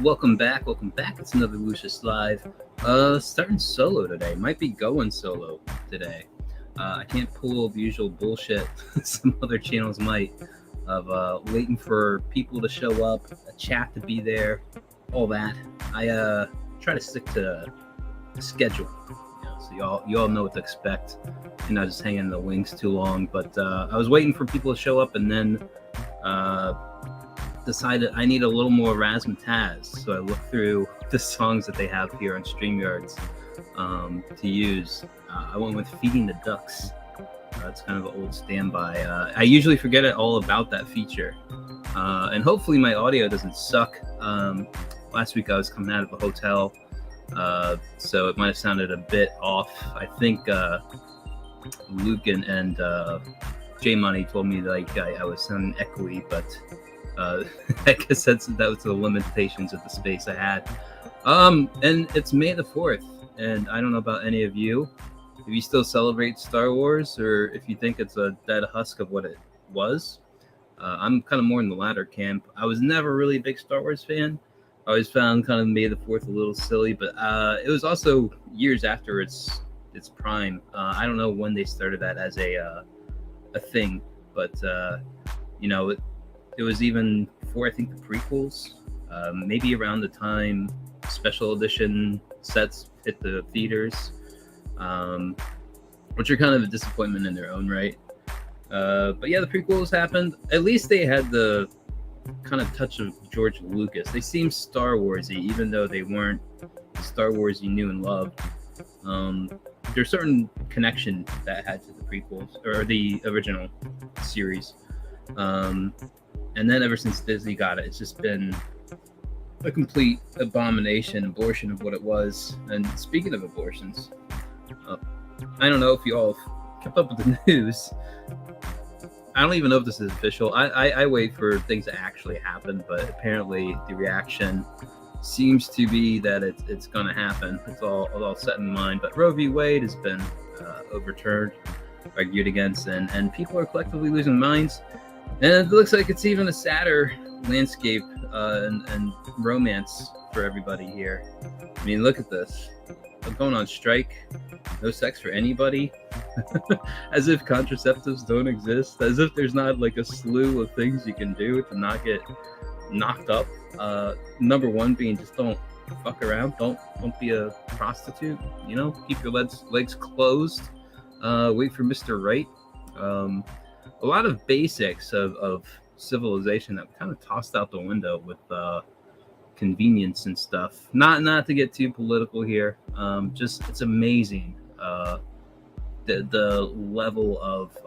Welcome back. It's another Lucius Live. Starting solo today. Might be going solo today. I can't pull the usual bullshit some other channels might of waiting for people to show up, a chat to be there, all that. I try to stick to the schedule, so you all know what to expect. You're not just hanging in the wings too long. But I was waiting for people to show up, and then decided I need a little more razzmatazz. So I looked through the songs that they have here on StreamYards to use. I went with Feeding the Ducks. It's kind of an old standby. I usually forget all about that feature. And hopefully my audio doesn't suck. Last week I was coming out of a hotel, so it might have sounded a bit off. I think Luke and J Money told me like I was sounding echoey, but I guess that was the limitations of the space I had. And it's May the 4th, and I don't know about any of you, if you still celebrate Star Wars or if you think it's a dead husk of what it was. I'm kind of more in the latter camp. I was never really a big Star Wars fan. I always found kind of May the 4th a little silly, but it was also years after its prime. I don't know when they started that as a thing, but it was even before, I think, the prequels, maybe around the time special edition sets hit the theaters, which are kind of a disappointment in their own right. But yeah, the prequels happened. At least they had the kind of touch of George Lucas. They seemed Star Warsy, even though they weren't the Star Wars you knew and loved. There's a certain connection that had to the prequels or the original series. And then ever since Disney got it, it's just been a complete abortion of what it was. And speaking of abortions, I don't know if you all kept up with the news. I don't even know if this is official. I wait for things to actually happen, but apparently the reaction seems to be that it's going to happen. It's all set in mind. But Roe v. Wade has been overturned, argued against, and people are collectively losing minds. And it looks like it's even a sadder landscape and romance for everybody here. I mean, look at this. I'm going on strike. No sex for anybody. As if contraceptives don't exist. As if there's not like a slew of things you can do to not get knocked up. Number one being just don't fuck around. Don't be a prostitute. Keep your legs closed. Wait for Mr. Right. A lot of basics of civilization that kind of tossed out the window with convenience and stuff. Not to get too political here. Just it's amazing the level of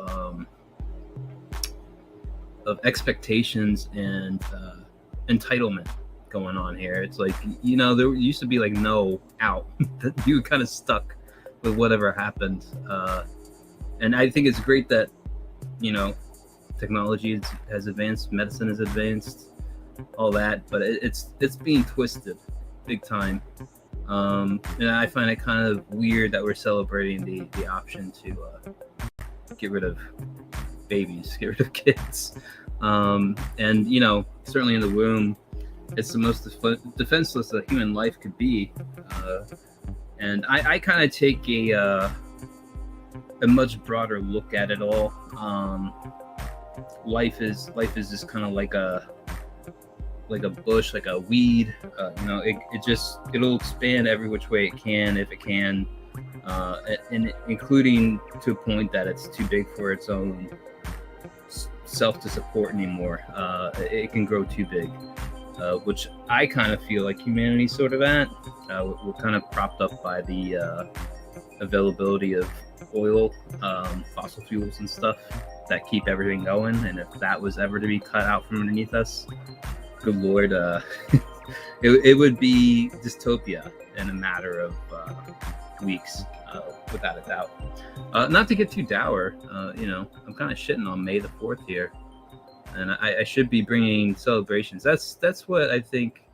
expectations and entitlement going on here. It's like there used to be like no out. That you were kind of stuck with whatever happened. And I think it's great that technology has advanced, medicine has advanced, all that, but it's being twisted big time. And I find it kind of weird that we're celebrating the option to get rid of babies, get rid of kids. And certainly in the womb, it's the most defenseless a human life could be. And I kind of take a much broader look at it all. Life is just kind of like a bush, like a weed. It'll expand every which way it can, if it can, and including to a point that it's too big for its own self to support anymore. It can grow too big, which I kind of feel like humanity's sort of at. We're kind of propped up by the availability of oil, fossil fuels and stuff that keep everything going. And if that was ever to be cut out from underneath us, good Lord, it would be dystopia in a matter of weeks, without a doubt. Not to get too dour, I'm kind of shitting on May the 4th here, and I should be bringing celebrations. That's what I think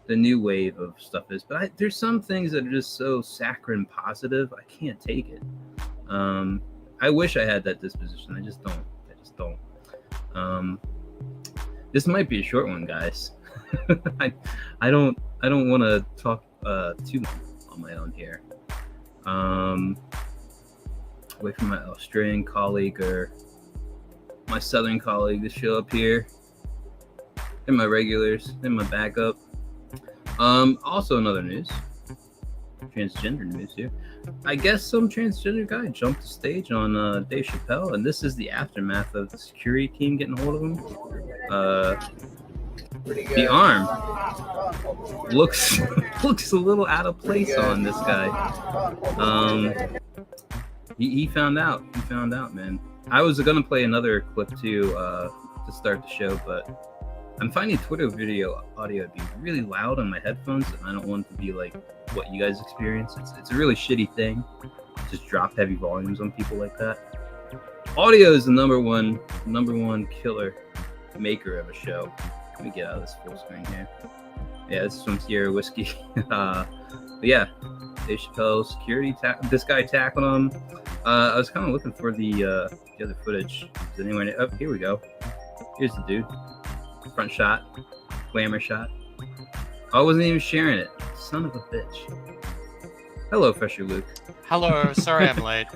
the new wave of stuff is. But there's some things that are just so saccharine positive. I can't take it. I wish I had that disposition. I just don't. This might be a short one, guys. I, I don't want to talk too long on my own here. Wait for my Australian colleague or my Southern colleague to show up here. And my regulars, and my backup. Also another news. Transgender news here. I guess some transgender guy jumped the stage on Dave Chappelle, and this is the aftermath of the security team getting hold of him. The arm looks a little out of place on this guy. He found out. He found out, man. I was gonna play another clip too to start the show, but I'm finding Twitter video audio to be really loud on my headphones, and I don't want it to be like what you guys experience. It's a really shitty thing. Just drop heavy volumes on people like that. Audio is the number one killer maker of a show. Let me get out of this full screen here. Yeah, this is from Sierra Whiskey. But yeah, Dave Chappelle security. This guy tackled him. I was kind of looking for the other footage. Is anyone? Oh, here we go. Here's the dude. Front shot, glamour shot. I wasn't even sharing it. Son of a bitch. Hello, Fresher Luke. Hello. Sorry I'm late.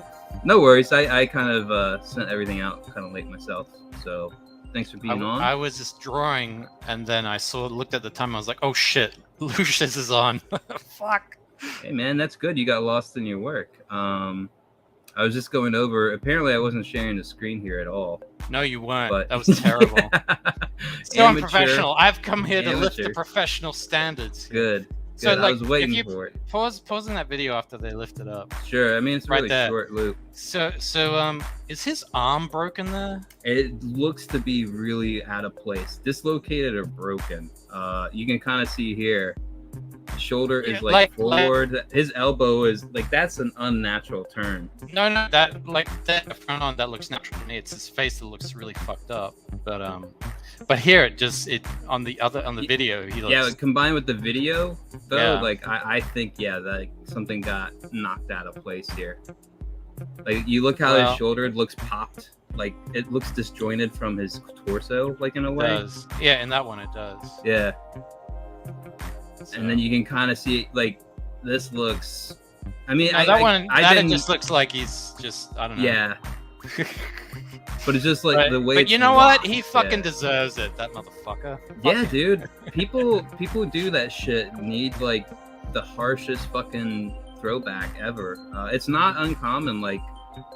No worries. I kind of sent everything out kind of late myself. So thanks for being on. I was just drawing, and then I looked at the time. I was like, oh shit, Lucius is on. Fuck. Hey man, that's good. You got lost in your work. I was just going over. Apparently, I wasn't sharing the screen here at all. No, you weren't. But... That was terrible. So unprofessional. I've come here to lift the professional standards. Good. So, like, I was waiting for it. Pausing that video after they lift it up. Sure. I mean, it's really short, Luke. So, is his arm broken there? It looks to be really out of place, dislocated or broken. You can kind of see here. The shoulder is forward. His elbow is like, that's an unnatural turn. No, that front on that looks natural to me. It's his face that looks really fucked up. But here it on the video he looks. Yeah, combined with the video though, like I think that something got knocked out of place here. Like you look how his shoulder looks popped. Like it looks disjointed from his torso, like in a way. It does. Yeah, in that one it does. Yeah. So. And then you can kind of see like this looks. I mean, it just looks like he's just I don't know. Yeah. But it's just like the way. But you know what? He fucking deserves it. That motherfucker. Yeah, dude. People who do that shit need like the harshest fucking throwback ever. It's not uncommon. Like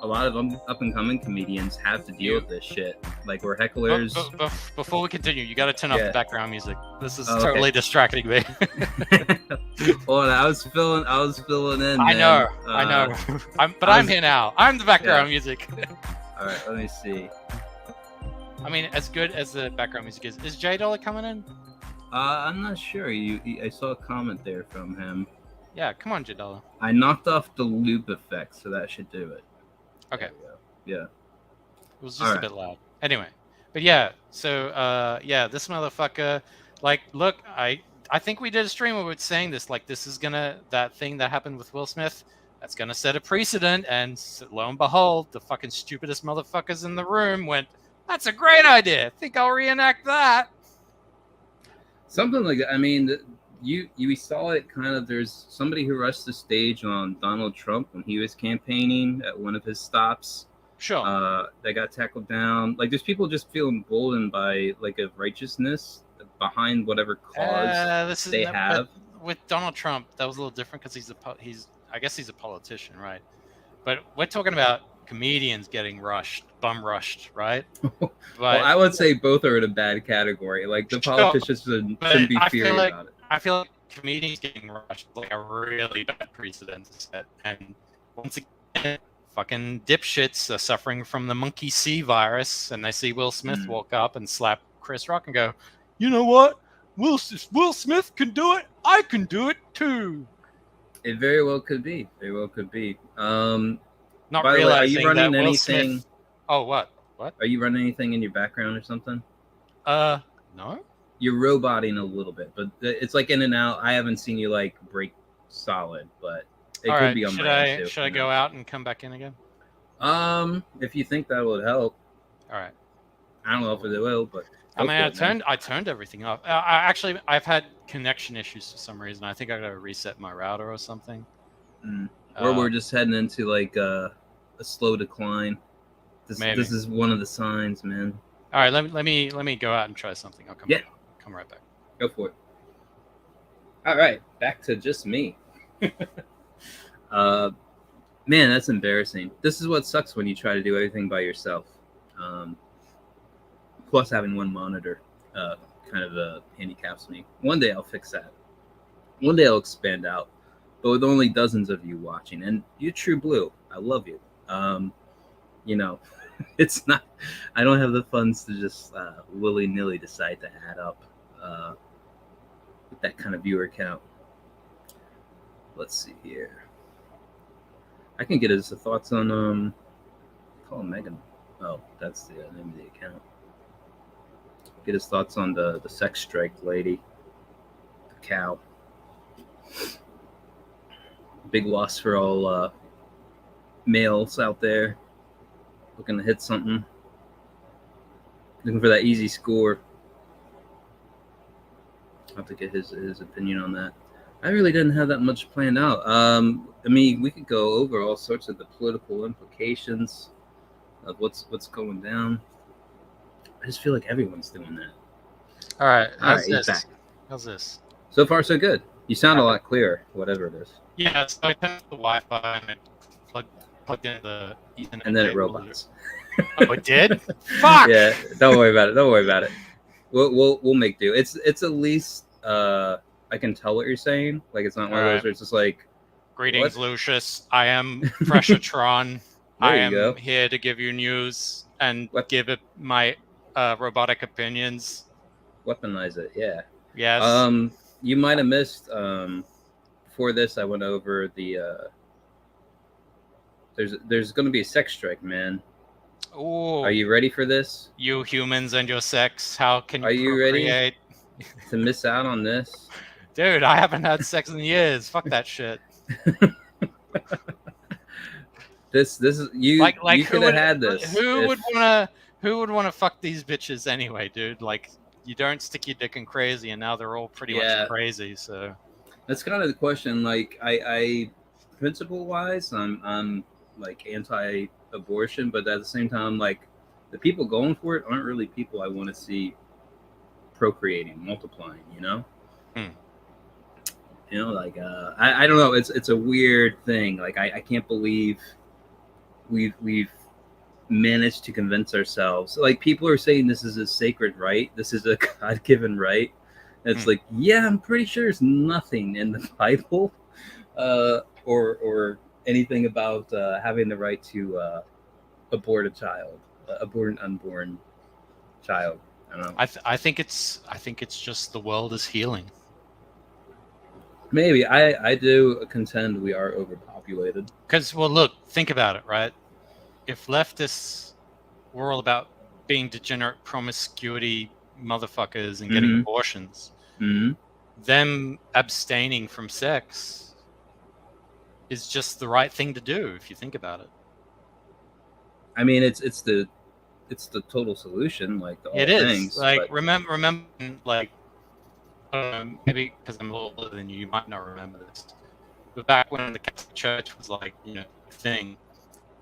a lot of up and coming comedians have to deal with this shit. Like we're hecklers. Before we continue, you got to turn off the background music. This is totally distracting me. Hold on, I was filling in. I know. I'm here now. I'm the background music. All right, let me see. I mean, as good as the background music is J Dollar coming in? I'm not sure. I saw a comment there from him. Yeah, come on, J Dollar. I knocked off the loop effect, so that should do it. Okay. Yeah. It was just a bit loud. Anyway, but yeah, so this motherfucker, like, look, I think we did a stream where we were saying this, like, this is that thing that happened with Will Smith, that's gonna set a precedent, and lo and behold, the fucking stupidest motherfuckers in the room went, that's a great idea. I think I'll reenact that. Something like that. I mean, you saw it kind of. There's somebody who rushed the stage on Donald Trump when he was campaigning at one of his stops. Sure. That got tackled down. Like, there's people just feel emboldened by like a righteousness behind whatever cause they have. With Donald Trump, that was a little different because I guess he's a politician, right? But we're talking about comedians getting bum rushed, right? Well, I would say both are in a bad category. Like the politicians shouldn't be fearing about it. I feel like comedians getting rushed is like a really bad precedent to set. And once again, fucking dipshits are suffering from the monkey see virus, and they see Will Smith walk up and slap Chris Rock and go, you know what? Will Smith can do it. I can do it too. It very well could be. Not by the way, are you running that anything? Smith... Oh, what? Are you running anything in your background or something? No. You're roboting a little bit, but it's like in and out. I haven't seen you like break solid, but it could be on my end too. Should I go out and come back in again? If you think that would help. All right. I don't know if it will, but I mean, I turned everything off. I've had connection issues for some reason. I think I gotta reset my router or something. Or we're just heading into like a slow decline. This is one of the signs, man. All right, let me go out and try something. I'll come right back. Go for it. All right, back to just me. Man, that's embarrassing. This is what sucks when you try to do everything by yourself. Plus, having one monitor kind of handicaps me. One day I'll fix that. One day I'll expand out. But with only dozens of you watching, and you're true blue, I love you. You know, it's not. I don't have the funds to just willy-nilly decide to add up with that kind of viewer count. Let's see here. I can get his thoughts on call him Megan. Oh, that's the name of the account. Get his thoughts on the sex strike lady, the cow. Big loss for all males out there looking to hit something, looking for that easy score. I'll have to get his opinion on that. I really didn't have that much planned out. I mean, we could go over all sorts of the political implications of what's going down. I just feel like everyone's doing that. All right, how's this? How's this? So far, so good. You sound a lot clearer, whatever it is. Yeah, so I turned the Wi-Fi and I plugged in the Ethernet. And then it robots. Oh, it did? Fuck! Yeah, don't worry about it. Don't worry about it. We'll make do. It's at least I can tell what you're saying. Like, it's not one of those where it's just like, greetings, what? Lucius. I am Pressuretron. I am here to give you news and give it my robotic opinions. Weaponize it, yeah. Yes. You might have missed. Before this, I went over the. There's going to be a sex strike, man. Ooh. Are you ready for this? You humans and your sex. How can you? Are you ready to miss out on this? Dude, I haven't had sex in years. Fuck that shit. This is you. Like you could have had this. Who would wanna fuck these bitches anyway, dude? Like, you don't stick your dick in crazy, and now they're all pretty much crazy. So that's kind of the question. Like, I principle wise, I'm like anti-abortion, but at the same time, like, the people going for it aren't really people I want to see procreating, multiplying. You know. You know, like I don't know. It's a weird thing. Like, I can't believe we've managed to convince ourselves. Like, people are saying this is a sacred right. This is a God-given right. It's like, yeah, I'm pretty sure there's nothing in the Bible or anything about having the right to abort a child, abort an unborn child. I don't know. I think it's just the world is healing. Maybe. I do contend we are overpopulated. Because, well, look, think about it, right? If leftists were all about being degenerate promiscuity motherfuckers and getting abortions, them abstaining from sex is just the right thing to do, if you think about it. I mean, it's the total solution, like the all it is. Things. Like, but... remember, like, maybe because I'm a little older than you might not remember this, but back when the Catholic Church was like, a thing,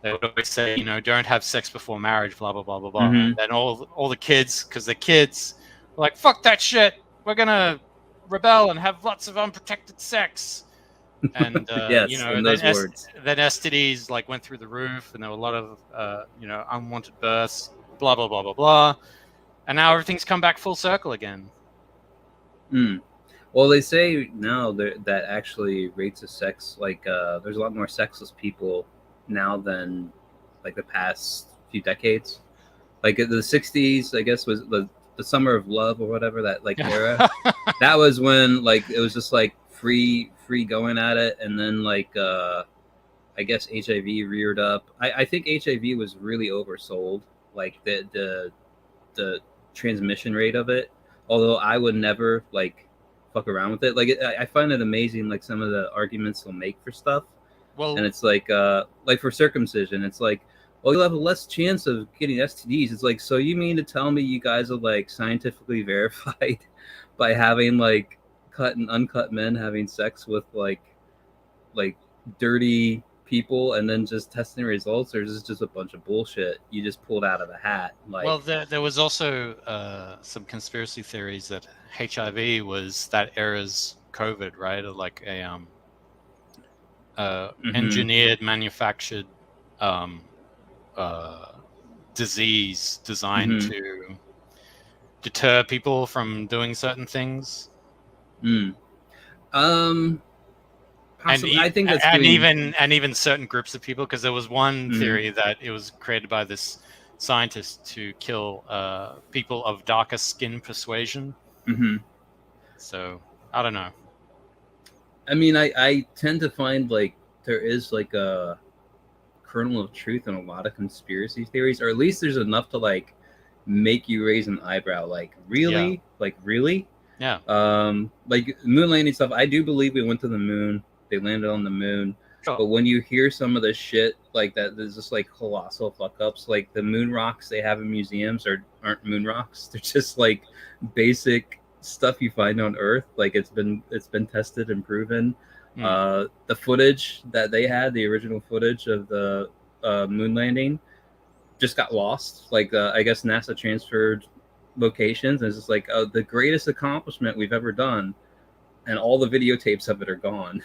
they would always say, don't have sex before marriage, blah blah blah blah blah. And then all the kids, because the kids were like, fuck that shit, we're gonna rebel and have lots of unprotected sex. And yes, in those words. Then STDs like went through the roof, and there were a lot of unwanted births, blah blah blah blah blah. And now everything's come back full circle again. Well, they say now that actually rates of sex, like there's a lot more sexless people now than like the past few decades. Like the 60s, I guess, was the summer of love or whatever, that like era. That was when like it was just like free going at it, and then like I guess HIV reared up. I think HIV was really oversold, like the transmission rate of it. Although I would never like fuck around with it. Like I find it amazing, like some of the arguments they'll make for stuff. Well, and it's like for circumcision, it's like, oh, you'll have a less chance of getting STDs. It's like, so you mean to tell me you guys are like scientifically verified by having like cut and uncut men having sex with like dirty people and then just testing results, or is this just a bunch of bullshit you just pulled out of a hat? Like, well, there was also some conspiracy theories that HIV was that era's COVID, right? Or like a engineered, manufactured disease designed to deter people from doing certain things. Possibly. I think that's and even certain groups of people, because there was one theory that it was created by this scientist to kill people of darker skin persuasion. So I don't know. I mean, I tend to find like there is like a kernel of truth in a lot of conspiracy theories, or at least there's enough to like make you raise an eyebrow. Like, really? Yeah. Like, really? Yeah. Like moon landing stuff. I do believe we went to the moon. They landed on the moon. Sure. But when you hear some of the shit like that, there's just like colossal fuck ups. Like the moon rocks they have in museums aren't moon rocks. They're just like basic stuff you find on Earth. Like it's been tested and proven. The footage that they had, the original footage of the moon landing, just got lost. Like I guess NASA transferred locations, and it's just like the greatest accomplishment we've ever done, and all the videotapes of it are gone.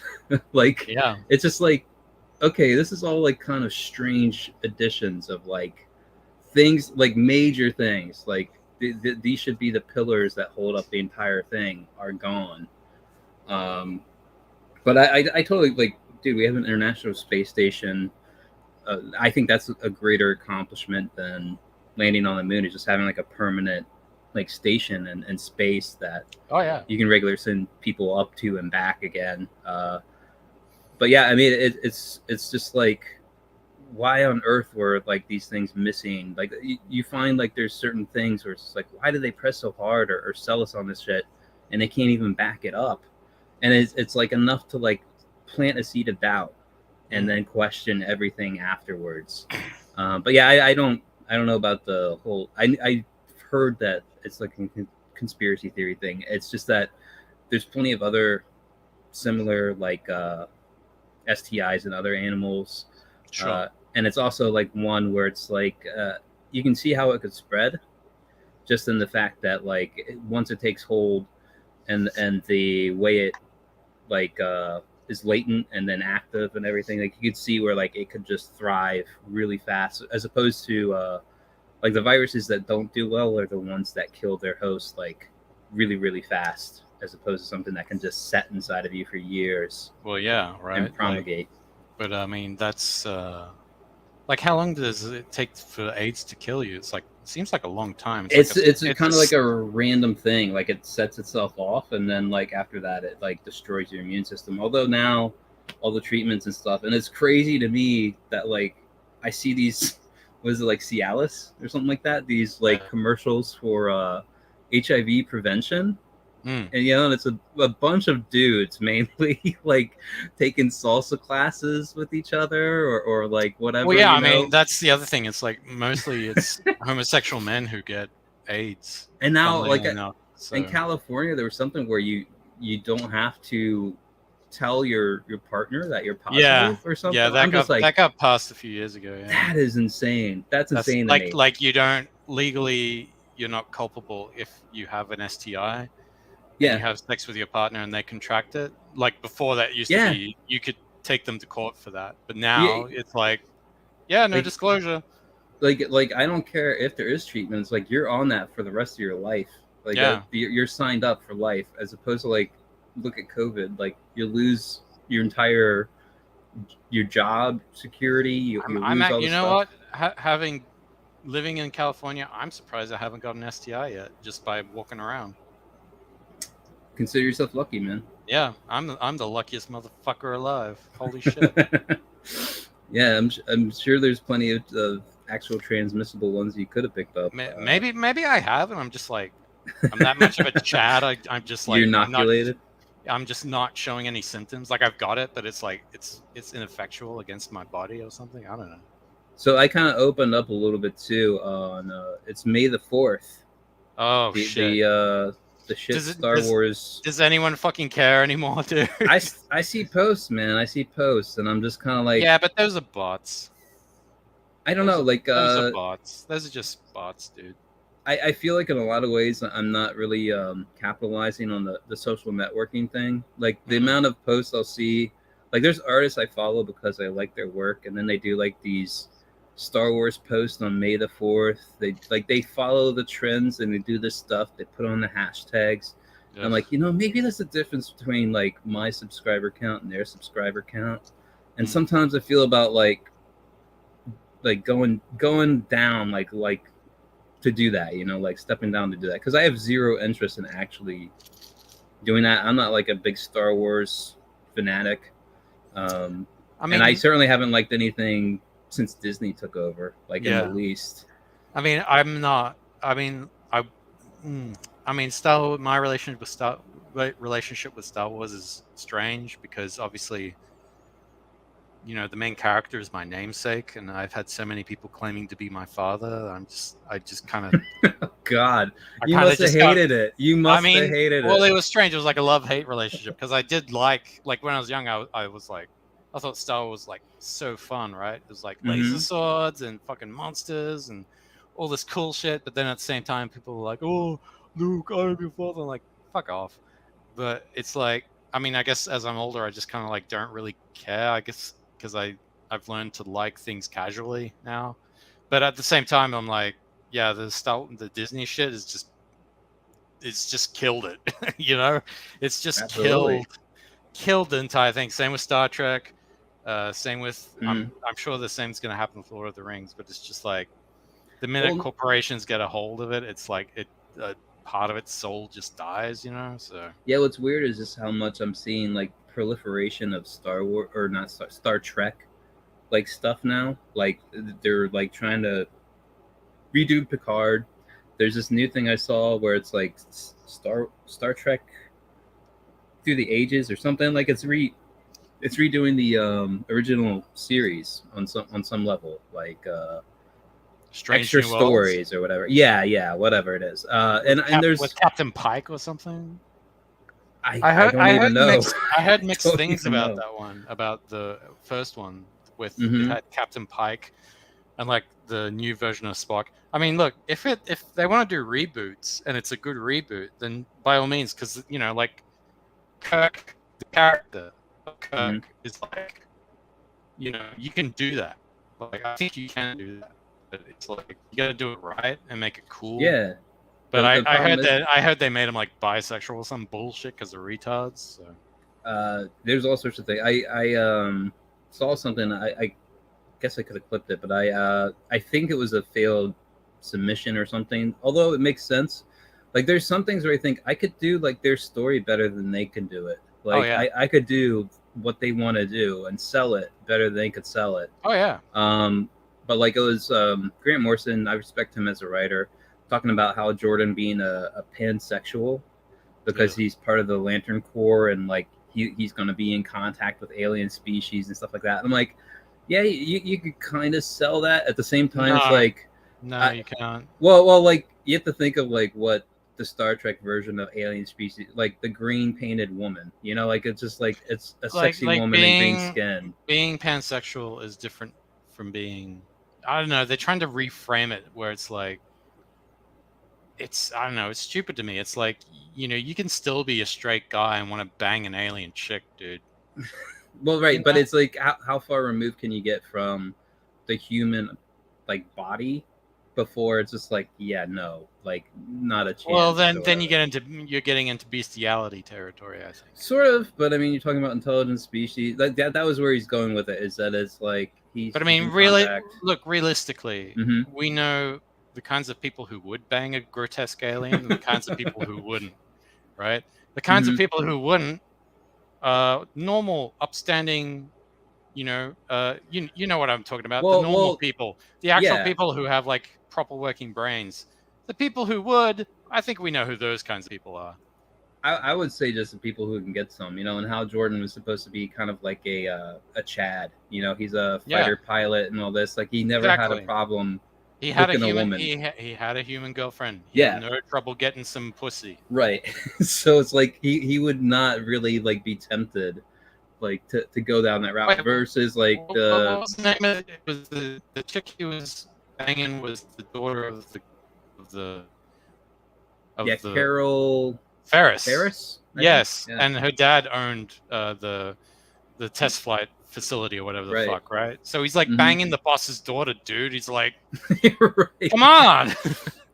Like, yeah, it's just like, okay, this is all like kind of strange additions of like things, like major things, like these should be the pillars that hold up the entire thing, are gone. But I totally, like, dude, we have an International Space Station. I think that's a greater accomplishment than landing on the moon, is just having like a permanent like station and space that you can regularly send people up to and back again. But yeah, I mean, it's just like, why on earth were like these things missing? Like you find like there's certain things where it's like, why did they press so hard or sell us on this shit, and they can't even back it up? And it's like enough to like plant a seed of doubt and then question everything afterwards. But yeah, I don't know about the whole. I heard that it's like a conspiracy theory thing. It's just that there's plenty of other similar like STIs in other animals. Sure. And it's also like one where it's like you can see how it could spread, just in the fact that like once it takes hold, and the way it like is latent and then active and everything, like you could see where like it could just thrive really fast, as opposed to like the viruses that don't do well are the ones that kill their host like really, really fast, as opposed to something that can just set inside of you for years. Well, yeah, right. And promulgate. But I mean, that's like, how long does it take for AIDS to kill you? It seems like a long time. It's kind of like a random thing. Like it sets itself off, and then like after that, it like destroys your immune system. Although now, all the treatments and stuff, and it's crazy to me that like I see these, was it like Cialis or something like that? These like commercials for HIV prevention. And you know, and it's a bunch of dudes mainly like taking salsa classes with each other or like whatever. Well, yeah, I mean, that's the other thing. It's like mostly it's homosexual men who get AIDS. And now, like in California, there was something where you don't have to tell your partner that you're positive or something. Yeah, that got passed a few years ago. Yeah. That is insane. That's insane. Like you don't legally, you're not culpable if you have an STI. Yeah, you have sex with your partner and they contract it. Like before, that used to be you could take them to court for that, but now it's like, no disclosure. Like I don't care if there is treatments. Like you're on that for the rest of your life. Like you're signed up for life, as opposed to like, look at COVID. Like you lose your entire job security. You lose all the stuff. What? Living in California, I'm surprised I haven't got an STI yet, just by walking around. Consider yourself lucky, man. Yeah, I'm the luckiest motherfucker alive. Holy shit. Yeah, I'm sure there's plenty of actual transmissible ones you could have picked up. Maybe I have, and I'm just like, I'm that much of a Chad. I'm just like, you're inoculated. I'm just not showing any symptoms. Like I've got it, but it's like it's ineffectual against my body or something. I don't know. So I kind of opened up a little bit too on it's May the 4th. Oh The shit! the shit Does it Star Wars. does anyone fucking care anymore, dude? I see posts, man. I see posts, and I'm just kind of like, Yeah, but those are bots. I don't know, like Those are bots. Those are just bots, dude. I feel like in a lot of ways I'm not really capitalizing on the social networking thing. Like the amount of posts I'll see, like there's artists I follow because I like their work, and then they do like these Star Wars posts on May the 4th. They follow the trends and they do this stuff. They put on the hashtags. Ugh. I'm like, maybe there's a difference between like my subscriber count and their subscriber count. And sometimes I feel about like going down like to do that, like stepping down to do that, because I have zero interest in actually doing that. I'm not like a big Star Wars fanatic, and I certainly haven't liked anything since Disney took over, like in the least. I mean, I'm not. I mean, Star. My relationship with Star Wars is strange because obviously, the main character is my namesake, and I've had so many people claiming to be my father. I just kind of. Oh, God, you must have hated it. You must have hated it. Well, it was strange. It was like a love-hate relationship because I did like when I was young. I was like, I thought Star Wars was like so fun, right? It was like laser swords and fucking monsters and all this cool shit. But then at the same time, people were like, "Oh, Luke, I'm your father." I'm like, fuck off. But it's like, I mean, I guess as I'm older, I just kind of like don't really care. I guess because I've learned to like things casually now. But at the same time, I'm like, yeah, the Disney shit is just killed it. It's just killed the entire thing. Same with Star Trek. Same with I'm sure the same's going to happen with Lord of the Rings. But it's just like the minute corporations get a hold of it, it's like part of its soul just dies. So yeah, what's weird is just how much I'm seeing like proliferation of Star Wars or not Star Trek like stuff now. Like they're like trying to redo Picard. There's this new thing I saw where it's like Star Trek through the ages or something. Like it's redoing the original series on some level, like Strange extra New stories Worlds? or whatever. Yeah, whatever it is. And there's with Captain Pike or something. I don't even know. I heard mixed things about that one, about the first one with it had Captain Pike and like the new version of Spock. I mean, look, if they want to do reboots and it's a good reboot, then by all means, because like Kirk, the character of Kirk is like, you can do that. Like I think you can do that, but it's like you got to do it right and make it cool. Yeah. But I heard they made him like bisexual or some bullshit because they're retards. So. There's all sorts of things. I saw something. I guess I could have clipped it, but I think it was a failed submission or something. Although it makes sense. Like there's some things where I think I could do like their story better than they can do it. Like I could do what they want to do and sell it better than they could sell it. Oh yeah. But like it was Grant Morrison. I respect him as a writer, talking about how Jordan being a pansexual because he's part of the Lantern Corps and like he's going to be in contact with alien species and stuff like that. And I'm like, yeah, you could kind of sell that. At the same time, it's like, no, you can't. Well, like you have to think of like what the Star Trek version of alien species, like the green painted woman. Like it's just like it's a sexy woman in green skin. Being pansexual is different from being. I don't know. They're trying to reframe it where it's like. I don't know. It's stupid to me. It's like you can still be a straight guy and want to bang an alien chick, dude. Well, right, but it's like how far removed can you get from the human like body before it's just like like not a chance. Well, then you're getting into bestiality territory, I think. Sort of, but I mean, you're talking about intelligent species. Like that was where he's going with it. Is that it's like he's. But I mean, really, look realistically, we know the kinds of people who would bang a grotesque alien, and the kinds of people who wouldn't, right? The kinds of people who wouldn't. Normal, upstanding, you know what I'm talking about. The normal people, the actual people who have like proper working brains. The people who would, I think we know who those kinds of people are. I would say just the people who can get some, and how Jordan was supposed to be kind of like a Chad. He's a fighter pilot and all this. Like he never had a problem He had a hooking human. woman. He had a human girlfriend. He had no trouble getting some pussy. Right. So it's like he would not really like be tempted, like to go down that route. Versus like what was the name of it? It was the chick he was banging was the daughter of the Carol Ferris. Yes, and her dad owned the test flight facility or whatever the fuck, right? So he's like banging the boss's daughter, dude. He's like, come on,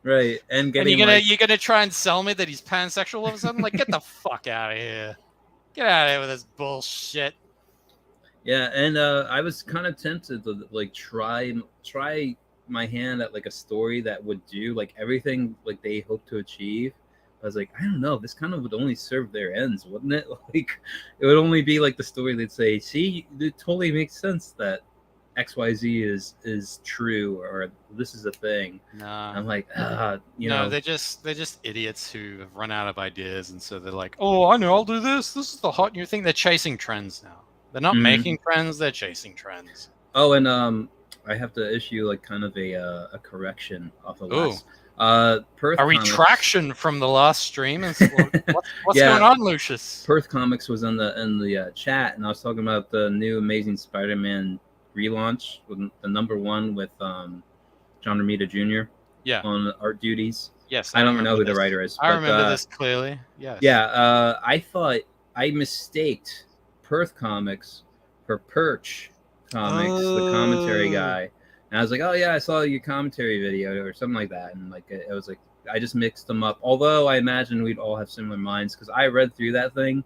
right? And you're gonna try and sell me that he's pansexual all of a sudden? Like, get the fuck out of here! Get out of here with this bullshit. Yeah, and I was kind of tempted to like try my hand at like a story that would do like everything like they hope to achieve. I was like, I don't know, this kind of would only serve their ends, wouldn't it? Like, it would only be like the story they'd say, see, it totally makes sense that XYZ is true, or this is a thing. Nah. I'm like, they're just idiots who have run out of ideas, and so they're like, oh, I know, I'll do this. This is the hot new thing. They're chasing trends now. They're not making trends, they're chasing trends. Oh, and I have to issue like kind of a correction off the last. Perth retraction from the last stream. What's going on, Lucius? Perth Comics was in the chat, and I was talking about the new Amazing Spider-Man relaunch with the #1 with John Romita Jr. on art duties. Yes, I don't know who the writer is. I remember this clearly. Yes. Yeah, I thought I mistaked Perth Comics for Perch Comics, the commentary guy. And I was like, oh, yeah, I saw your commentary video or something like that. And like it was like, I just mixed them up. Although I imagine we'd all have similar minds because I read through that thing.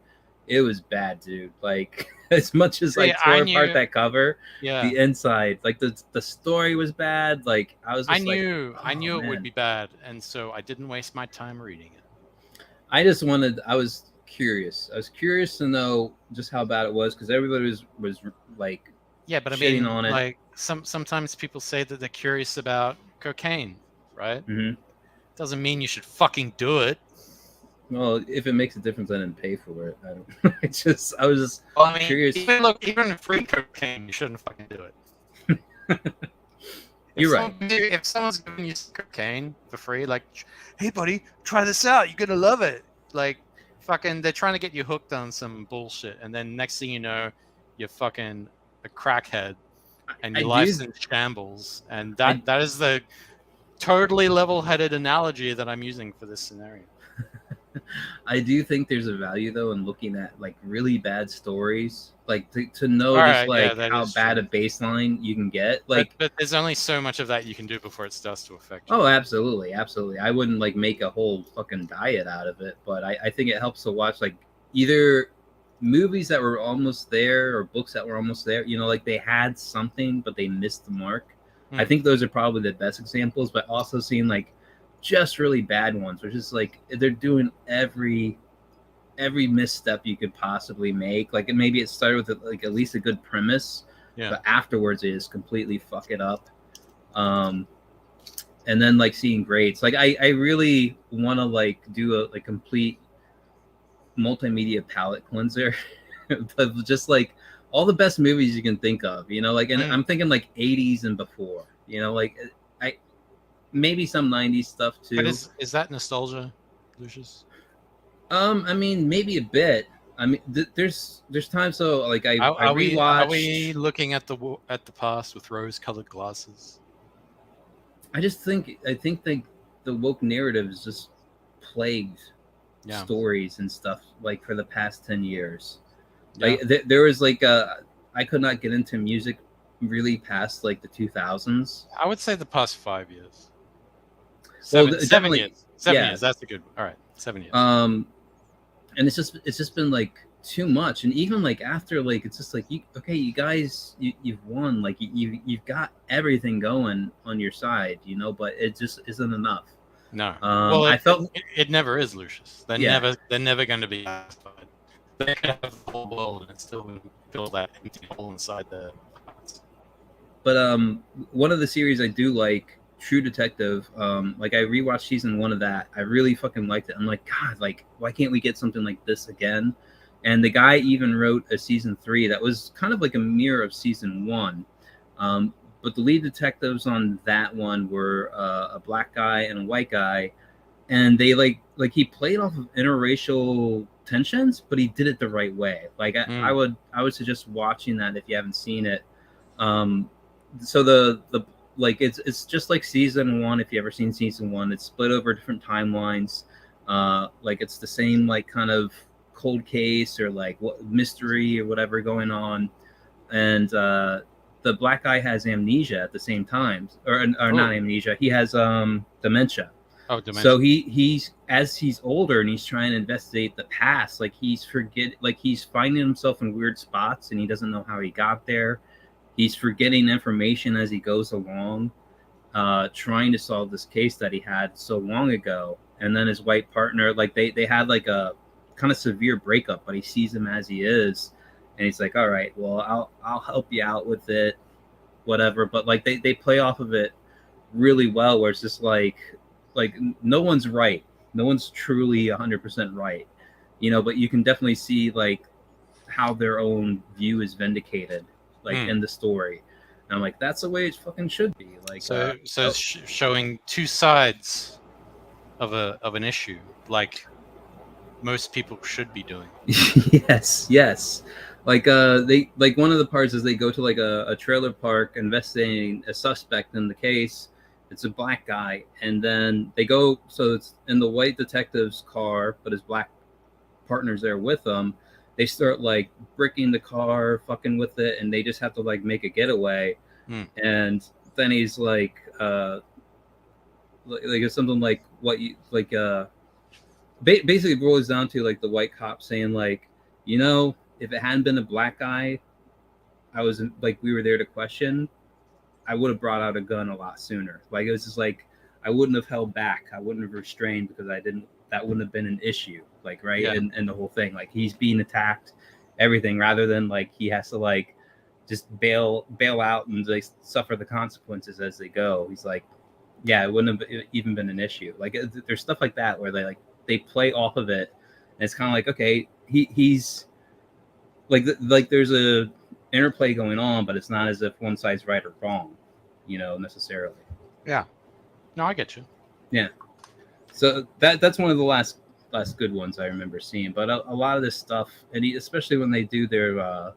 It was bad, dude. Like as much as I tore apart that cover, the inside, like the story was bad. Like I was just I knew it would be bad. And so I didn't waste my time reading it. I was curious. I was curious to know just how bad it was because everybody was like, yeah, but I mean, on it. Like sometimes people say that they're curious about cocaine, right? Mm-hmm. Doesn't mean you should fucking do it. Well, if it makes a difference, I didn't pay for it. I was just curious. Even free cocaine, you shouldn't fucking do it. You're right. If someone's giving you cocaine for free, like, hey buddy, try this out, you're gonna love it. Like, fucking, they're trying to get you hooked on some bullshit, and then next thing you know, you're fucking a crackhead, and your life's in shambles. And that is the totally level-headed analogy that I'm using for this scenario. I do think there's a value though in looking at like really bad stories, like to know just like how bad a baseline you can get. Like, but there's only so much of that you can do before it starts to affect you. Oh, absolutely. I wouldn't like make a whole fucking diet out of it, but I think it helps to watch like either movies that were almost there or books that were almost there. Like they had something but they missed the mark. I think those are probably the best examples, but also seeing like just really bad ones, which is like they're doing every misstep you could possibly make. Like maybe it started with like at least a good premise, but afterwards they just completely fuck it up. And then like seeing grades, like I really want to like do a complete multimedia palette cleanser, but just like all the best movies you can think of, like, and I'm thinking like 80s and before, like maybe some 90s stuff too. But is that nostalgia, Lucius? I mean, maybe a bit. I mean, there's times so like I rewatched. Are we looking at the past with rose-colored glasses? I think the woke narrative is just plagued stories and stuff like for the past 10 years. Like there was like I could not get into music really past like the 2000s. I would say the past 5 years. Seven years. 7 years. That's a good. All right, 7 years. And it's just been like too much, and even like after like it's just like you guys you've won, like you've got everything going on your side, but it just isn't enough. No. I felt it never is, Lucius. They're never going to be satisfied. They could have the whole world and it still wouldn't fill that empty hole inside the hearts. But one of the series I do like True Detective. Like I rewatched season 1 of that. I really fucking liked it. I'm like, God, like why can't we get something like this again? And the guy even wrote a season 3 that was kind of like a mirror of season 1. But the lead detectives on that one were a black guy and a white guy, and they like he played off of interracial tensions, but he did it the right way. Like I would suggest watching that if you haven't seen it. So the like it's just like season 1. If you ever seen season 1, it's split over different timelines. Like it's the same like kind of cold case or like what mystery or whatever going on, and the black guy has amnesia at the same time, or not amnesia. He has dementia. Oh, dementia. So he's as he's older and he's trying to investigate the past, like he's finding himself in weird spots and he doesn't know how he got there. He's forgetting information as he goes along, trying to solve this case that he had so long ago. And then his white partner, like they had like a kind of severe breakup, but he sees him as he is, and he's like, all right, well, I'll help you out with it, whatever. But like they play off of it really well, where it's just like no one's right, no one's truly 100% right, you know, but you can definitely see like how their own view is vindicated, like in the story. And I'm like, that's the way it fucking should be. Like showing two sides of an issue, like most people should be doing. yes. Like they like one of the parts is they go to like a trailer park investigating a suspect in the case. It's a black guy, and then they go, so it's in the white detective's car, but his black partner's there with them. They start like bricking the car, fucking with it, and they just have to like make a getaway. And then he's like it's something like what you like basically it boils down to like the white cop saying like, you know, if it hadn't been a black guy we were there to question, I would have brought out a gun a lot sooner. Like it was just like I wouldn't have held back, I wouldn't have restrained, because that wouldn't have been an issue, like right. Yeah. And the whole thing, like he's being attacked, everything, rather than like he has to like just bail out and like suffer the consequences as they go. He's like, yeah, it wouldn't have even been an issue. Like there's stuff like that where they play off of it, and it's kind of like, okay, he's like there's a interplay going on, but it's not as if one side's right or wrong, you know, necessarily. Yeah. No, I get you. Yeah. So that's one of the last good ones I remember seeing. But a lot of this stuff, and especially when they do their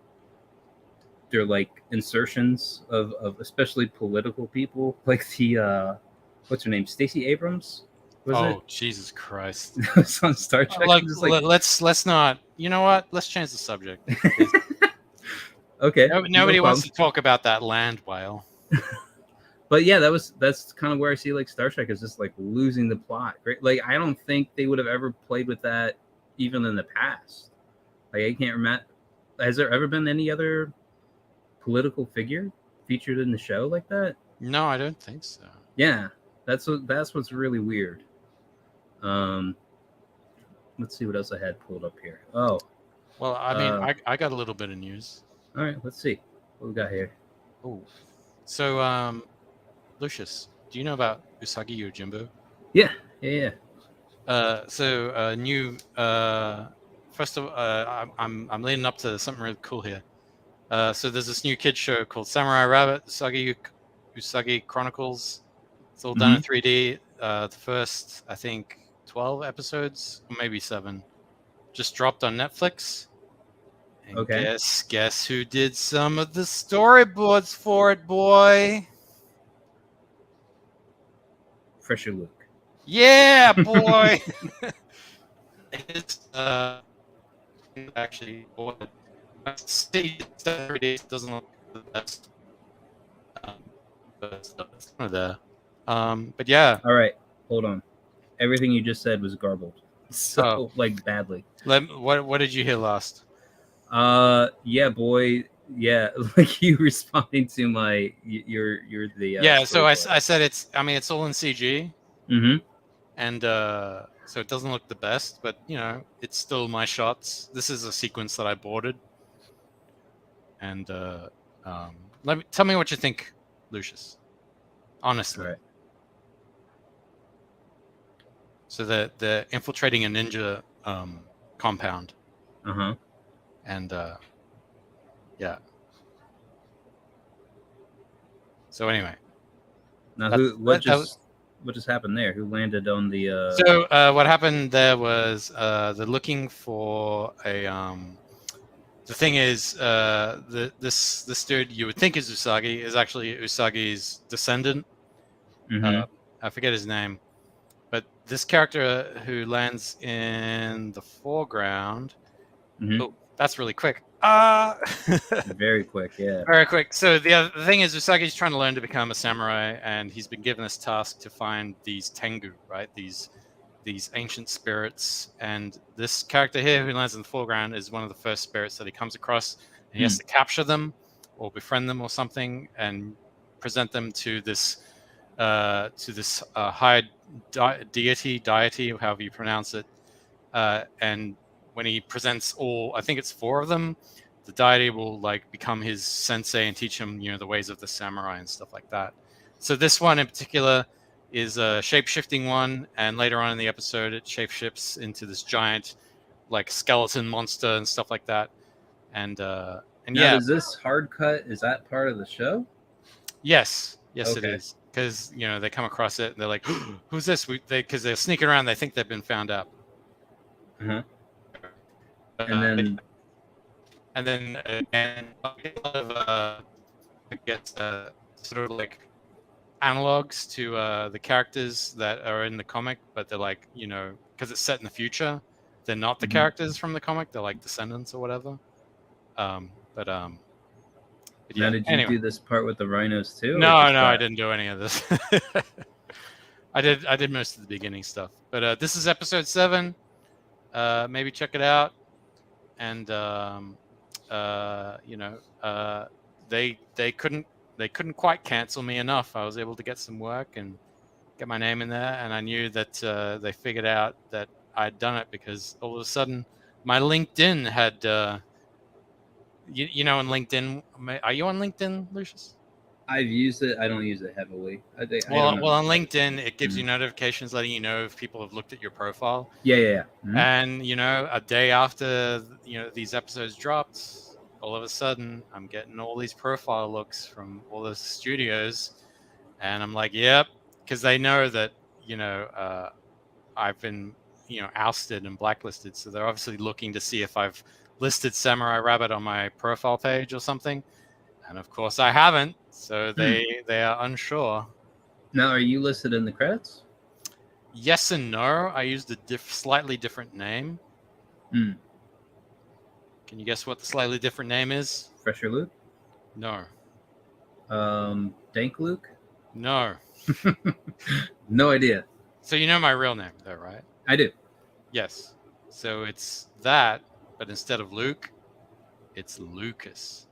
like insertions of especially political people, like the what's her name, Stacey Abrams. Jesus Christ! It's on Star Trek. Let's not. You know what? Let's change the subject. Okay. Nobody wants to talk about that land whale. But yeah, that's kind of where I see like Star Trek is just like losing the plot. Right? Like I don't think they would have ever played with that even in the past. Like I can't remember. Has there ever been any other political figure featured in the show like that? No, I don't think so. Yeah, that's what's really weird. Let's see what else I had pulled up here. Oh, well, I mean, I got a little bit of news. All right, let's see what we got here. Oh, so Lucius, do you know about Usagi Yojimbo? Yeah. So new. First of all, I'm leading up to something really cool here. So there's this new kids show called Samurai Rabbit, Usagi Chronicles. It's all done in 3D. The first, I think, 12 episodes, or maybe 7, just dropped on Netflix. And okay. Guess who did some of the storyboards for it, boy? Fresher Luke. Yeah, boy. It's actually, boy, it doesn't look the best. But it's kind of there. But yeah. All right, hold on. Everything you just said was garbled. So like badly. What did you hear last? Yeah, boy. Yeah, like you responding to my you're the yeah. So I said it's all in CG. Mm-hmm. And so it doesn't look the best, but you know it's still my shots. This is a sequence that I boarded. And tell me what you think, Lucius. Honestly. All right. So they're infiltrating a ninja compound, and yeah. So anyway, Now, what just happened there? Who landed on the? So what happened there was they're looking for a. The thing is, this dude you would think is Usagi is actually Usagi's descendant. I forget his name, but this character who lands in the foreground. Oh, that's really quick. Very quick, yeah. Very quick. So the thing is, Usagi's trying to learn to become a samurai, and he's been given this task to find these tengu, right? These ancient spirits, and this character here who lands in the foreground is one of the first spirits that he comes across, and he has to capture them or befriend them or something and present them to this high deity, however you pronounce it, and when he presents all, I think it's 4 of them, the deity will like become his sensei and teach him, the ways of the samurai and stuff like that. So this one in particular is a shape-shifting one, and later on in the episode it shape-shifts into this giant like skeleton monster and stuff like that. And now, yeah, is this hard cut? Is that part of the show? Yes, okay. It is, because they come across it and they're like, who's this? Because they're sneaking around, they think they've been found out. And then it gets sort of like analogs to the characters that are in the comic, but they're like, because it's set in the future, they're not the characters from the comic, they're like descendants or whatever. But yeah. Now, did you do this part with the rhinos too? No, I didn't do any of this. I did most of the beginning stuff, but this is episode 7. Maybe check it out. And they couldn't quite cancel me enough. I was able to get some work and get my name in there, and I knew that they figured out that I'd done it because all of a sudden my LinkedIn had on LinkedIn. Are you on LinkedIn, Lucius? I've used it. I don't use it heavily. Well, on LinkedIn, it gives you notifications letting you know if people have looked at your profile. Yeah. And a day after these episodes dropped, all of a sudden I'm getting all these profile looks from all the studios, and I'm like, yep, because they know that I've been ousted and blacklisted, so they're obviously looking to see if I've listed Samurai Rabbit on my profile page or something. And of course I haven't, so they are unsure. Now, are you listed in the credits? Yes and no. I used a slightly different name. Can you guess what the slightly different name is? Fresher Luke? No. Dank Luke? No. No idea. So you know my real name, though, right? I do. Yes. So it's that, but instead of Luke, it's Lucas.